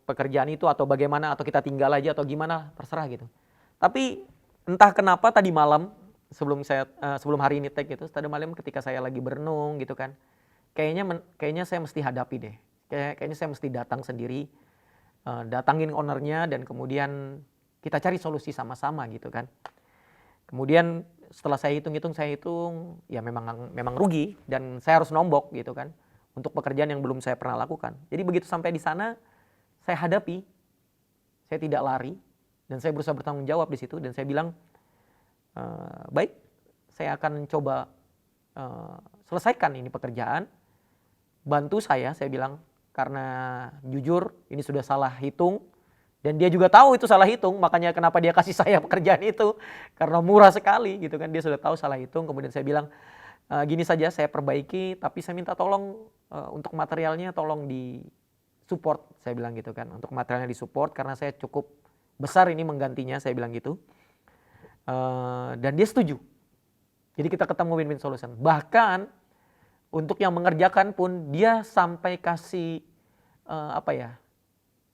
pekerjaan itu atau bagaimana, atau kita tinggal aja atau gimana, terserah gitu. Tapi entah kenapa tadi malam sebelum hari ini tag gitu, tadi malam ketika saya lagi berenung gitu kan, kayaknya saya mesti hadapi deh. Kayaknya saya mesti datang sendiri, datangin ownernya dan kemudian kita cari solusi sama-sama gitu kan. Kemudian setelah saya hitung ya memang rugi dan saya harus nombok gitu kan untuk pekerjaan yang belum saya pernah lakukan. Jadi begitu sampai di sana saya hadapi, saya tidak lari dan saya berusaha bertanggung jawab di situ dan saya bilang baik, saya akan coba selesaikan ini pekerjaan, bantu saya bilang, karena jujur ini sudah salah hitung. Dan dia juga tahu itu salah hitung, makanya kenapa dia kasih saya pekerjaan itu. Karena murah sekali gitu kan, dia sudah tahu salah hitung. Kemudian saya bilang, gini saja saya perbaiki, tapi saya minta tolong untuk materialnya tolong di support. Saya bilang gitu kan, untuk materialnya di support karena saya cukup besar ini menggantinya, saya bilang gitu. Dan dia setuju. Jadi kita ketemu win-win solution. Bahkan untuk yang mengerjakan pun dia sampai kasih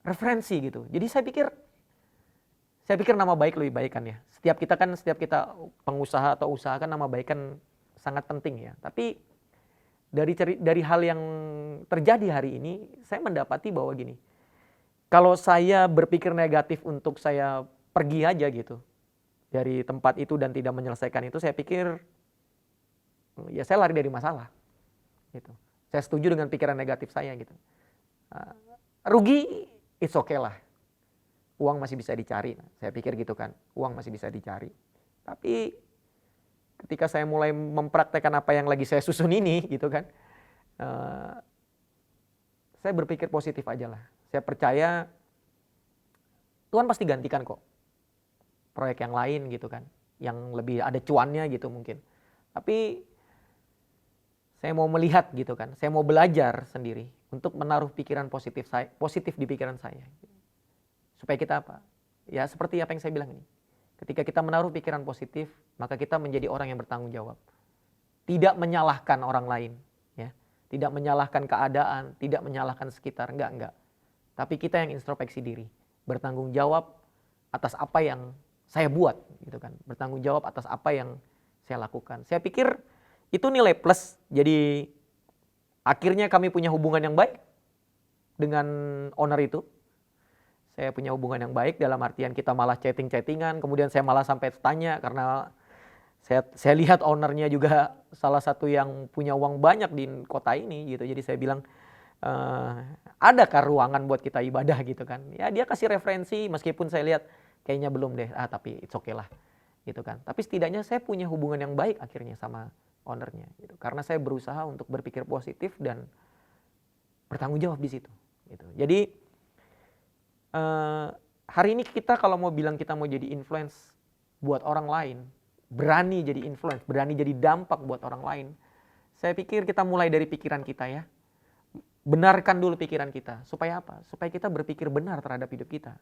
referensi gitu. Jadi saya pikir nama baik lebih baik kan ya. Setiap kita pengusaha atau usaha kan nama baik kan sangat penting ya. Tapi dari hal yang terjadi hari ini, saya mendapati bahwa gini, kalau saya berpikir negatif untuk saya pergi aja gitu dari tempat itu dan tidak menyelesaikan itu, saya pikir ya saya lari dari masalah gitu. Saya setuju dengan pikiran negatif saya gitu. Rugi, it's okay lah. Uang masih bisa dicari. Saya pikir gitu kan. Uang masih bisa dicari. Tapi ketika saya mulai mempraktekkan apa yang lagi saya susun ini gitu kan. Saya berpikir positif aja lah. Saya percaya Tuhan pasti gantikan kok. Proyek yang lain gitu kan. Yang lebih ada cuannya gitu mungkin. Tapi saya mau melihat gitu kan. Saya mau belajar sendiri untuk menaruh pikiran positif di pikiran saya. Supaya kita apa? Ya seperti apa yang saya bilang ini. Ketika kita menaruh pikiran positif, maka kita menjadi orang yang bertanggung jawab. Tidak menyalahkan orang lain, ya. Tidak menyalahkan keadaan, tidak menyalahkan sekitar, enggak. Tapi kita yang introspeksi diri, bertanggung jawab atas apa yang saya buat, gitu kan. Bertanggung jawab atas apa yang saya lakukan. Saya pikir itu nilai plus. Jadi akhirnya kami punya hubungan yang baik dengan owner itu. Saya punya hubungan yang baik dalam artian kita malah chatting-chattingan. Kemudian saya malah sampai tanya karena saya lihat ownernya juga salah satu yang punya uang banyak di kota ini gitu. Jadi saya bilang, adakah ruangan buat kita ibadah gitu kan. Ya dia kasih referensi meskipun saya lihat kayaknya belum deh, tapi it's okay lah gitu kan. Tapi setidaknya saya punya hubungan yang baik akhirnya sama ownernya gitu. Karena saya berusaha untuk berpikir positif dan bertanggung jawab di situ gitu. Jadi hari ini kita kalau mau bilang kita mau jadi influence buat orang lain, berani jadi influence, berani jadi dampak buat orang lain. Saya pikir kita mulai dari pikiran kita ya. Benarkan dulu pikiran kita. Supaya apa? Supaya kita berpikir benar terhadap hidup kita.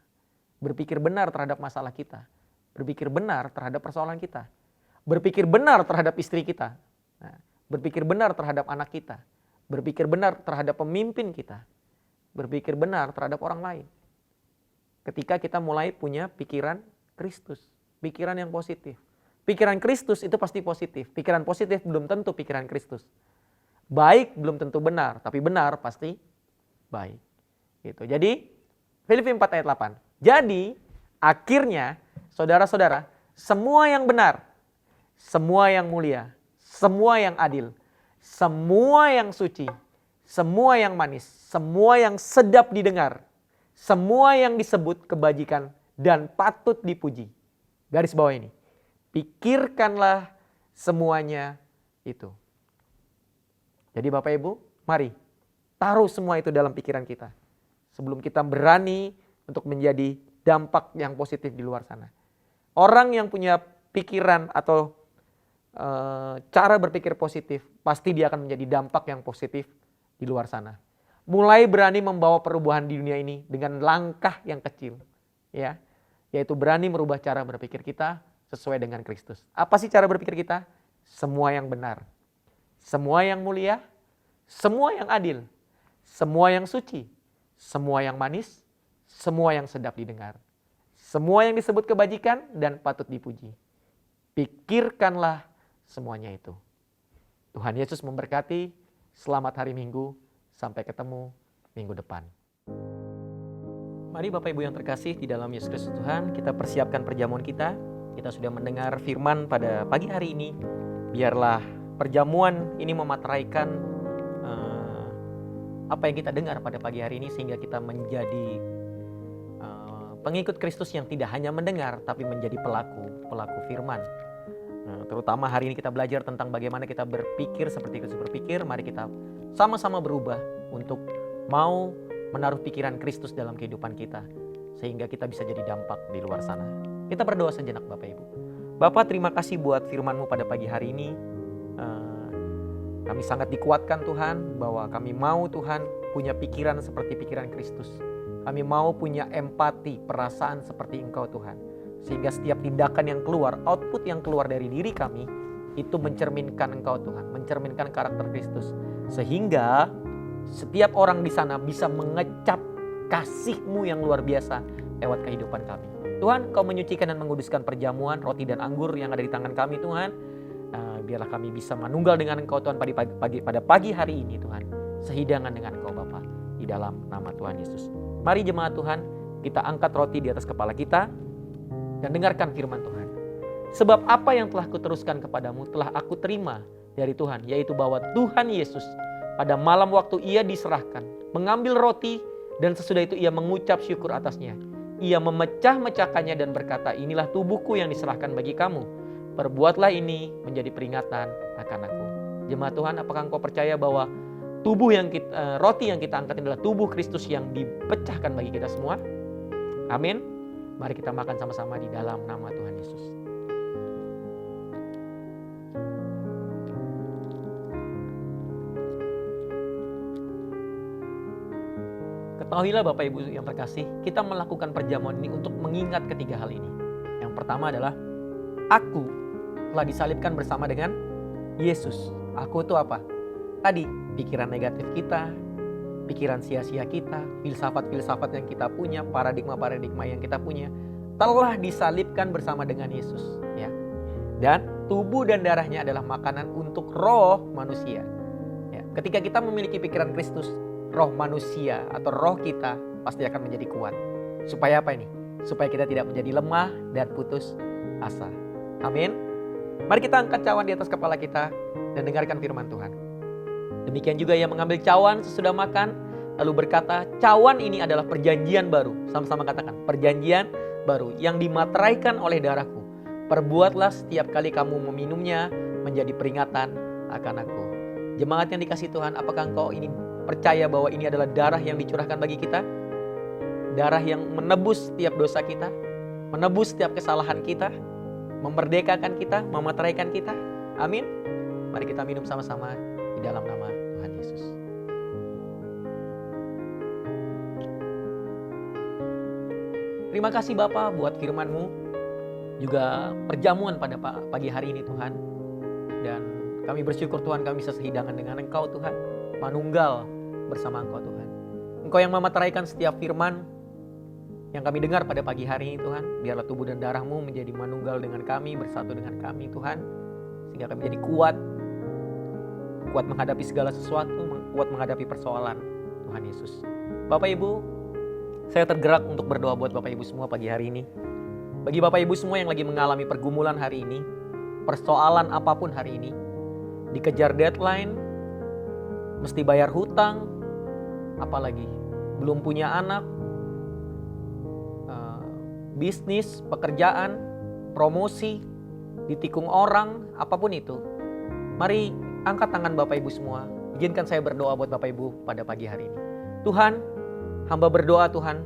Berpikir benar terhadap masalah kita. Berpikir benar terhadap persoalan kita. Berpikir benar terhadap istri kita. Nah, berpikir benar terhadap anak kita. Berpikir benar terhadap pemimpin kita. Berpikir benar terhadap orang lain. Ketika kita mulai punya pikiran Kristus. Pikiran yang positif. Pikiran Kristus itu pasti positif. Pikiran positif belum tentu pikiran Kristus. Baik belum tentu benar, tapi benar pasti baik. Gitu. Jadi Filipi 4 ayat 8. Jadi akhirnya saudara-saudara, semua yang benar, semua yang mulia, semua yang adil, semua yang suci, semua yang manis, semua yang sedap didengar, semua yang disebut kebajikan dan patut dipuji. Garis bawah ini. Pikirkanlah semuanya itu. Jadi Bapak Ibu, mari taruh semua itu dalam pikiran kita. Sebelum kita berani untuk menjadi dampak yang positif di luar sana. Orang yang punya pikiran atau cara berpikir positif, pasti dia akan menjadi dampak yang positif di luar sana. Mulai berani membawa perubahan di dunia ini dengan langkah yang kecil. Ya, yaitu berani merubah cara berpikir kita sesuai dengan Kristus. Apa sih cara berpikir kita? Semua yang benar. Semua yang mulia, semua yang adil, semua yang suci, semua yang manis, semua yang sedap didengar. Semua yang disebut kebajikan dan patut dipuji. Pikirkanlah semuanya itu. Tuhan Yesus memberkati. Selamat hari Minggu. Sampai ketemu minggu depan. Mari Bapak Ibu yang terkasih di dalam Yesus Kristus Tuhan, kita persiapkan perjamuan kita. Kita sudah mendengar firman pada pagi hari ini. Biarlah perjamuan ini memateraikan apa yang kita dengar pada pagi hari ini, sehingga kita menjadi pengikut Kristus yang tidak hanya mendengar tapi menjadi pelaku firman. Terutama hari ini kita belajar tentang bagaimana kita berpikir seperti Kristus berpikir. Mari kita sama-sama berubah untuk mau menaruh pikiran Kristus dalam kehidupan kita, sehingga kita bisa jadi dampak di luar sana. Kita berdoa sejenak Bapak Ibu. Bapak, terima kasih buat firman-Mu pada pagi hari ini. Kami sangat dikuatkan Tuhan, bahwa kami mau Tuhan punya pikiran seperti pikiran Kristus. Kami mau punya empati, perasaan seperti Engkau Tuhan. Sehingga setiap tindakan yang keluar, output yang keluar dari diri kami, itu mencerminkan Engkau Tuhan, mencerminkan karakter Kristus. Sehingga setiap orang di sana bisa mengecap kasih-Mu yang luar biasa lewat kehidupan kami. Tuhan, Kau menyucikan dan menguduskan perjamuan, roti dan anggur yang ada di tangan kami Tuhan. Biarlah kami bisa menunggal dengan Engkau Tuhan pada pagi hari ini Tuhan. Sehidangan dengan Engkau Bapa, di dalam nama Tuhan Yesus. Mari jemaat Tuhan, kita angkat roti di atas kepala kita dan dengarkan firman Tuhan. Sebab apa yang telah kuteruskan kepadamu telah aku terima dari Tuhan, yaitu bahwa Tuhan Yesus pada malam waktu Ia diserahkan, mengambil roti dan sesudah itu Ia mengucap syukur atasnya. Ia memecah-mecahkannya dan berkata, inilah tubuhku yang diserahkan bagi kamu. Perbuatlah ini menjadi peringatan akan aku. Jemaat Tuhan, apakah engkau percaya bahwa roti yang kita angkat adalah tubuh Kristus yang dipecahkan bagi kita semua? Amin. Mari kita makan sama-sama di dalam nama Tuhan Yesus. Ketahuilah Bapak Ibu yang terkasih, kita melakukan perjamuan ini untuk mengingat ketiga hal ini. Yang pertama adalah, aku telah disalibkan bersama dengan Yesus. Aku itu apa? Tadi, pikiran negatif kita, pikiran sia-sia kita, filsafat-filsafat yang kita punya, paradigma-paradigma yang kita punya, telah disalibkan bersama dengan Yesus. Ya. Dan tubuh dan darahnya adalah makanan untuk roh manusia. Ya. Ketika kita memiliki pikiran Kristus, roh manusia atau roh kita pasti akan menjadi kuat. Supaya apa ini? Supaya kita tidak menjadi lemah dan putus asa. Amin. Mari kita angkat cawan di atas kepala kita dan dengarkan firman Tuhan. Demikian juga Ia mengambil cawan sesudah makan lalu berkata, cawan ini adalah perjanjian baru. Sama-sama katakan, perjanjian baru yang dimateraikan oleh darahku. Perbuatlah setiap kali kamu meminumnya menjadi peringatan akan aku. Jemaat yang dikasihi Tuhan, apakah engkau ini percaya bahwa ini adalah darah yang dicurahkan bagi kita? Darah yang menebus setiap dosa kita, menebus setiap kesalahan kita, memerdekakan kita, memateraikan kita. Amin. Mari kita minum sama-sama di dalam nama Tuhan Yesus. Terima kasih Bapa buat firman-Mu, juga perjamuan pada pagi hari ini Tuhan. Dan kami bersyukur Tuhan kami bisa sehidangan dengan Engkau Tuhan, manunggal bersama Engkau Tuhan. Engkau yang memateraikan setiap firman yang kami dengar pada pagi hari ini Tuhan. Biarlah tubuh dan darah-Mu menjadi manunggal dengan kami, bersatu dengan kami Tuhan. Sehingga kami menjadi kuat menghadapi segala sesuatu, kuat menghadapi persoalan Tuhan Yesus. Bapak Ibu, saya tergerak untuk berdoa buat Bapak Ibu semua pagi hari ini. Bagi Bapak Ibu semua yang lagi mengalami pergumulan hari ini, persoalan apapun hari ini, dikejar deadline, mesti bayar hutang, apalagi belum punya anak, bisnis, pekerjaan, promosi, ditikung orang, apapun itu. Mari angkat tangan Bapak Ibu semua. Izinkan saya berdoa buat Bapak Ibu pada pagi hari ini. Tuhan, hamba berdoa Tuhan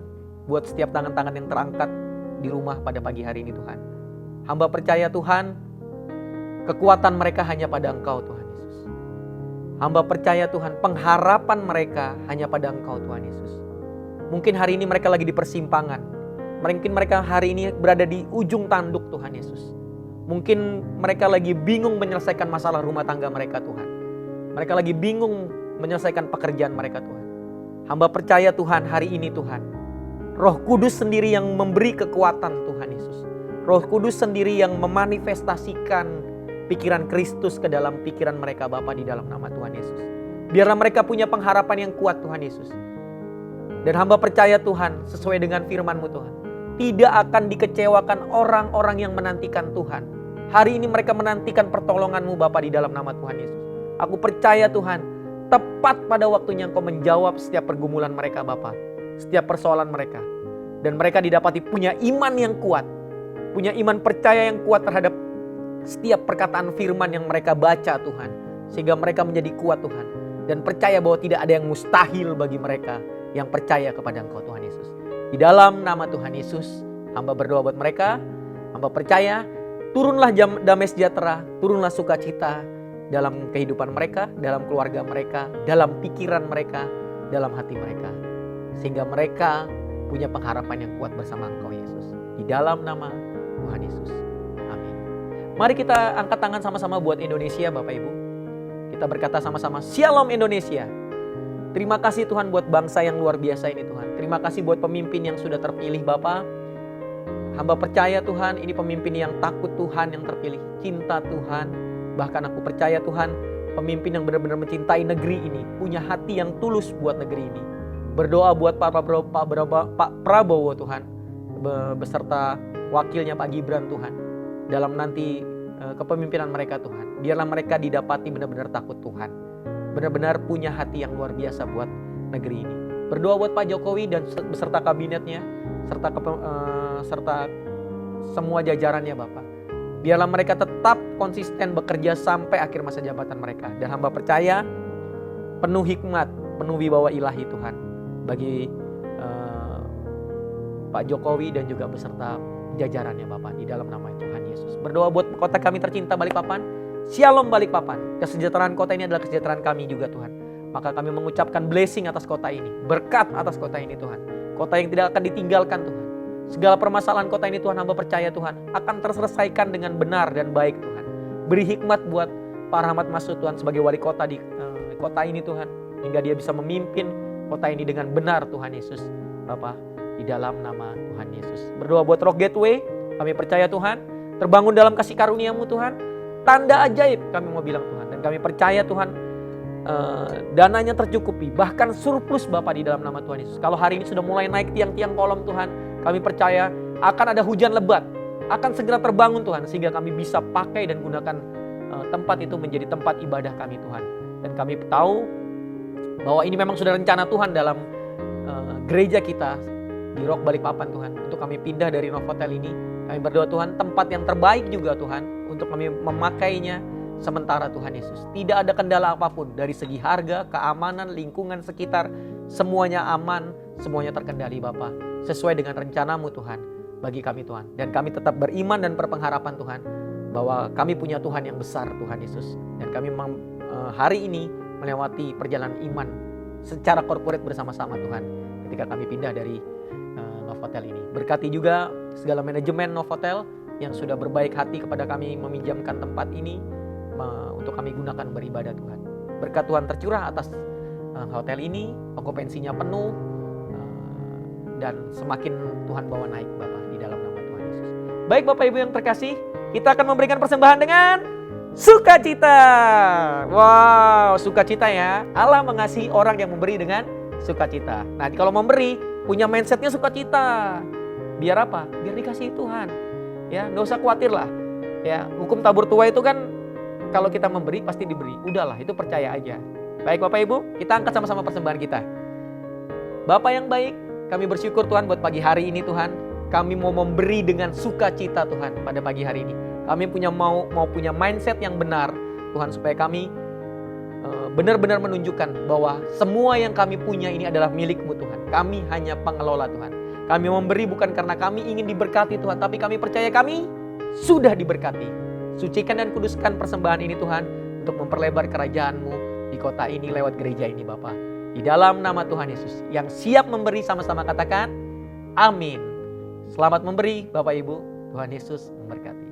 buat setiap tangan-tangan yang terangkat di rumah pada pagi hari ini Tuhan. Hamba percaya Tuhan, kekuatan mereka hanya pada Engkau Tuhan Yesus. Hamba percaya Tuhan, pengharapan mereka hanya pada Engkau Tuhan Yesus. Mungkin hari ini mereka lagi di persimpangan. Mungkin mereka hari ini berada di ujung tanduk Tuhan Yesus. Mungkin mereka lagi bingung menyelesaikan masalah rumah tangga mereka Tuhan. Mereka lagi bingung menyelesaikan pekerjaan mereka Tuhan. Hamba percaya Tuhan hari ini Tuhan, Roh Kudus sendiri yang memberi kekuatan Tuhan Yesus. Roh Kudus sendiri yang memanifestasikan pikiran Kristus ke dalam pikiran mereka Bapa di dalam nama Tuhan Yesus. Biarlah mereka punya pengharapan yang kuat Tuhan Yesus. Dan hamba percaya Tuhan sesuai dengan firman-Mu Tuhan, tidak akan dikecewakan orang-orang yang menantikan Tuhan. Hari ini mereka menantikan pertolongan-Mu Bapa di dalam nama Tuhan Yesus. Aku percaya Tuhan, tepat pada waktunya Engkau menjawab setiap pergumulan mereka Bapa, setiap persoalan mereka. Dan mereka didapati punya iman yang kuat, punya iman percaya yang kuat terhadap setiap perkataan firman yang mereka baca Tuhan. Sehingga mereka menjadi kuat Tuhan, dan percaya bahwa tidak ada yang mustahil bagi mereka yang percaya kepada Engkau Tuhan Yesus. Di dalam nama Tuhan Yesus, hamba berdoa buat mereka. Hamba percaya, turunlah damai sejahtera, turunlah sukacita dalam kehidupan mereka, dalam keluarga mereka, dalam pikiran mereka, dalam hati mereka. Sehingga mereka punya pengharapan yang kuat bersama Engkau Yesus. Di dalam nama Tuhan Yesus. Amin. Mari kita angkat tangan sama-sama buat Indonesia Bapak Ibu. Kita berkata sama-sama, Shalom Indonesia. Terima kasih Tuhan buat bangsa yang luar biasa ini Tuhan. Terima kasih buat pemimpin yang sudah terpilih Bapak. Hamba percaya Tuhan, ini pemimpin yang takut Tuhan yang terpilih. Cinta Tuhan. Bahkan aku percaya Tuhan, pemimpin yang benar-benar mencintai negeri ini, punya hati yang tulus buat negeri ini. Berdoa buat Pak Prabowo Tuhan, beserta wakilnya Pak Gibran Tuhan, dalam nanti kepemimpinan mereka Tuhan. Biarlah mereka didapati benar-benar takut Tuhan, benar-benar punya hati yang luar biasa buat negeri ini. Berdoa buat Pak Jokowi dan beserta kabinetnya, serta semua jajarannya Bapak. Biarlah mereka tetap konsisten bekerja sampai akhir masa jabatan mereka. Dan hamba percaya penuh hikmat, penuh wibawa ilahi Tuhan bagi Pak Jokowi dan juga beserta jajarannya Bapak di dalam nama Tuhan Yesus. Berdoa buat kota kami tercinta Balikpapan. Shalom Balikpapan. Kesejahteraan kota ini adalah kesejahteraan kami juga Tuhan. Maka kami mengucapkan blessing atas kota ini, berkat atas kota ini Tuhan. Kota yang tidak akan ditinggalkan Tuhan. Segala permasalahan kota ini Tuhan, hamba percaya Tuhan akan terselesaikan dengan benar dan baik Tuhan. Beri hikmat buat Pak Rahmat Masud Tuhan sebagai wali kota di kota ini Tuhan. Hingga dia bisa memimpin kota ini dengan benar Tuhan Yesus. Bapak, di dalam nama Tuhan Yesus. Berdoa buat Rock Gateway, kami percaya Tuhan, terbangun dalam kasih karunia-Mu Tuhan. Tanda ajaib kami mau bilang Tuhan. Dan kami percaya Tuhan, dananya tercukupi, bahkan surplus Bapak di dalam nama Tuhan Yesus. Kalau hari ini sudah mulai naik tiang-tiang kolom Tuhan, kami percaya akan ada hujan lebat, akan segera terbangun Tuhan, sehingga kami bisa pakai dan gunakan tempat itu menjadi tempat ibadah kami Tuhan. Dan kami tahu Bahwa ini memang sudah rencana Tuhan dalam gereja kita di Rock Balikpapan Tuhan. Untuk kami pindah dari Novotel ini, kami berdoa Tuhan tempat yang terbaik juga Tuhan untuk kami memakainya sementara Tuhan Yesus. Tidak ada kendala apapun dari segi harga, keamanan, lingkungan sekitar, semuanya aman, semuanya terkendali Bapa. Sesuai dengan rencanamu Tuhan bagi kami Tuhan. Dan kami tetap beriman dan berpengharapan Tuhan bahwa kami punya Tuhan yang besar Tuhan Yesus. Dan kami hari ini melewati perjalanan iman secara korporat bersama-sama Tuhan ketika kami pindah dari Novotel ini. Berkati juga segala manajemen Novotel yang sudah berbaik hati kepada kami meminjamkan tempat ini untuk kami gunakan beribadah Tuhan. Berkat Tuhan tercurah atas hotel ini, okupansinya penuh dan semakin Tuhan bawa naik Bapak di dalam nama Tuhan Yesus. Baik Bapak Ibu yang terkasih, kita akan memberikan persembahan dengan sukacita. Wow, sukacita ya. Allah mengasihi orang yang memberi dengan sukacita. Nah, kalau memberi punya mindsetnya sukacita. Biar apa? Biar dikasihi Tuhan. Ya, nggak usah khawatir lah. Ya, hukum tabur tuai itu kan kalau kita memberi pasti diberi. Udahlah, itu percaya aja. Baik Bapak Ibu, kita angkat sama-sama persembahan kita. Bapak yang baik, kami bersyukur Tuhan buat pagi hari ini Tuhan. Kami mau memberi dengan sukacita Tuhan pada pagi hari ini. Kami mau punya mindset yang benar Tuhan supaya kami benar-benar menunjukkan bahwa semua yang kami punya ini adalah milik-Mu Tuhan. Kami hanya pengelola Tuhan. Kami memberi bukan karena kami ingin diberkati Tuhan, tapi kami percaya kami sudah diberkati. Sucikan dan kuduskan persembahan ini Tuhan untuk memperlebar kerajaan-Mu di kota ini lewat gereja ini Bapa. Di dalam nama Tuhan Yesus yang siap memberi sama-sama katakan amin. Selamat memberi Bapak Ibu. Tuhan Yesus memberkati.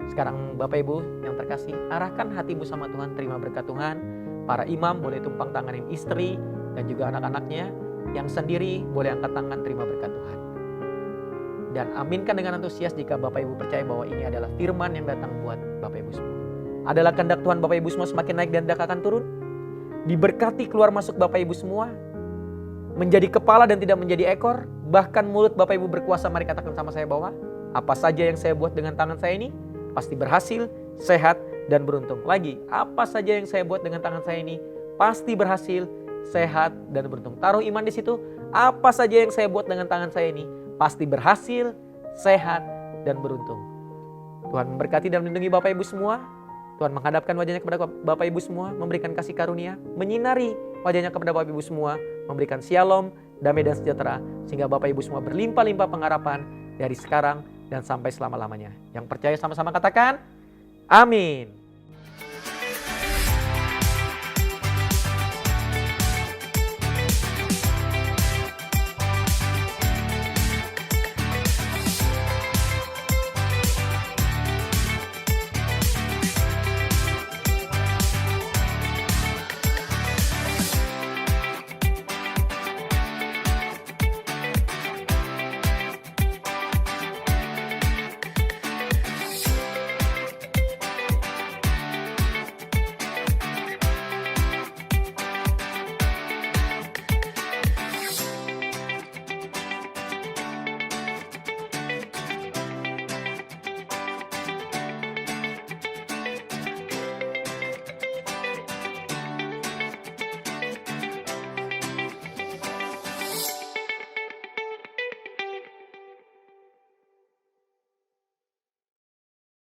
Sekarang Bapak Ibu yang terkasih, arahkan hatimu sama Tuhan, terima berkat Tuhan. Para imam boleh tumpang tanganin istri dan juga anak-anaknya. Yang sendiri boleh angkat tangan terima berkat Tuhan. Dan aminkan dengan antusias jika Bapak Ibu percaya bahwa ini adalah firman yang datang buat Bapak Ibu semua. Adalah kehendak Tuhan Bapak Ibu semua semakin naik dan tidak akan turun. Diberkati keluar masuk Bapak Ibu semua. Menjadi kepala dan tidak menjadi ekor. Bahkan mulut Bapak Ibu berkuasa. Mari katakan sama saya bahwa apa saja yang saya buat dengan tangan saya ini pasti berhasil, sehat, dan beruntung. Lagi, apa saja yang saya buat dengan tangan saya ini pasti berhasil, sehat, dan beruntung. Taruh iman di situ. Apa saja yang saya buat dengan tangan saya ini pasti berhasil, sehat, dan beruntung. Tuhan memberkati dan melindungi Bapak Ibu semua. Tuhan menghadapkan wajahnya kepada Bapak Ibu semua, memberikan kasih karunia, menyinari wajahnya kepada Bapak Ibu semua, memberikan shalom, damai dan sejahtera, sehingga Bapak Ibu semua berlimpah-limpah pengharapan dari sekarang dan sampai selama-lamanya. Yang percaya sama-sama katakan, amin.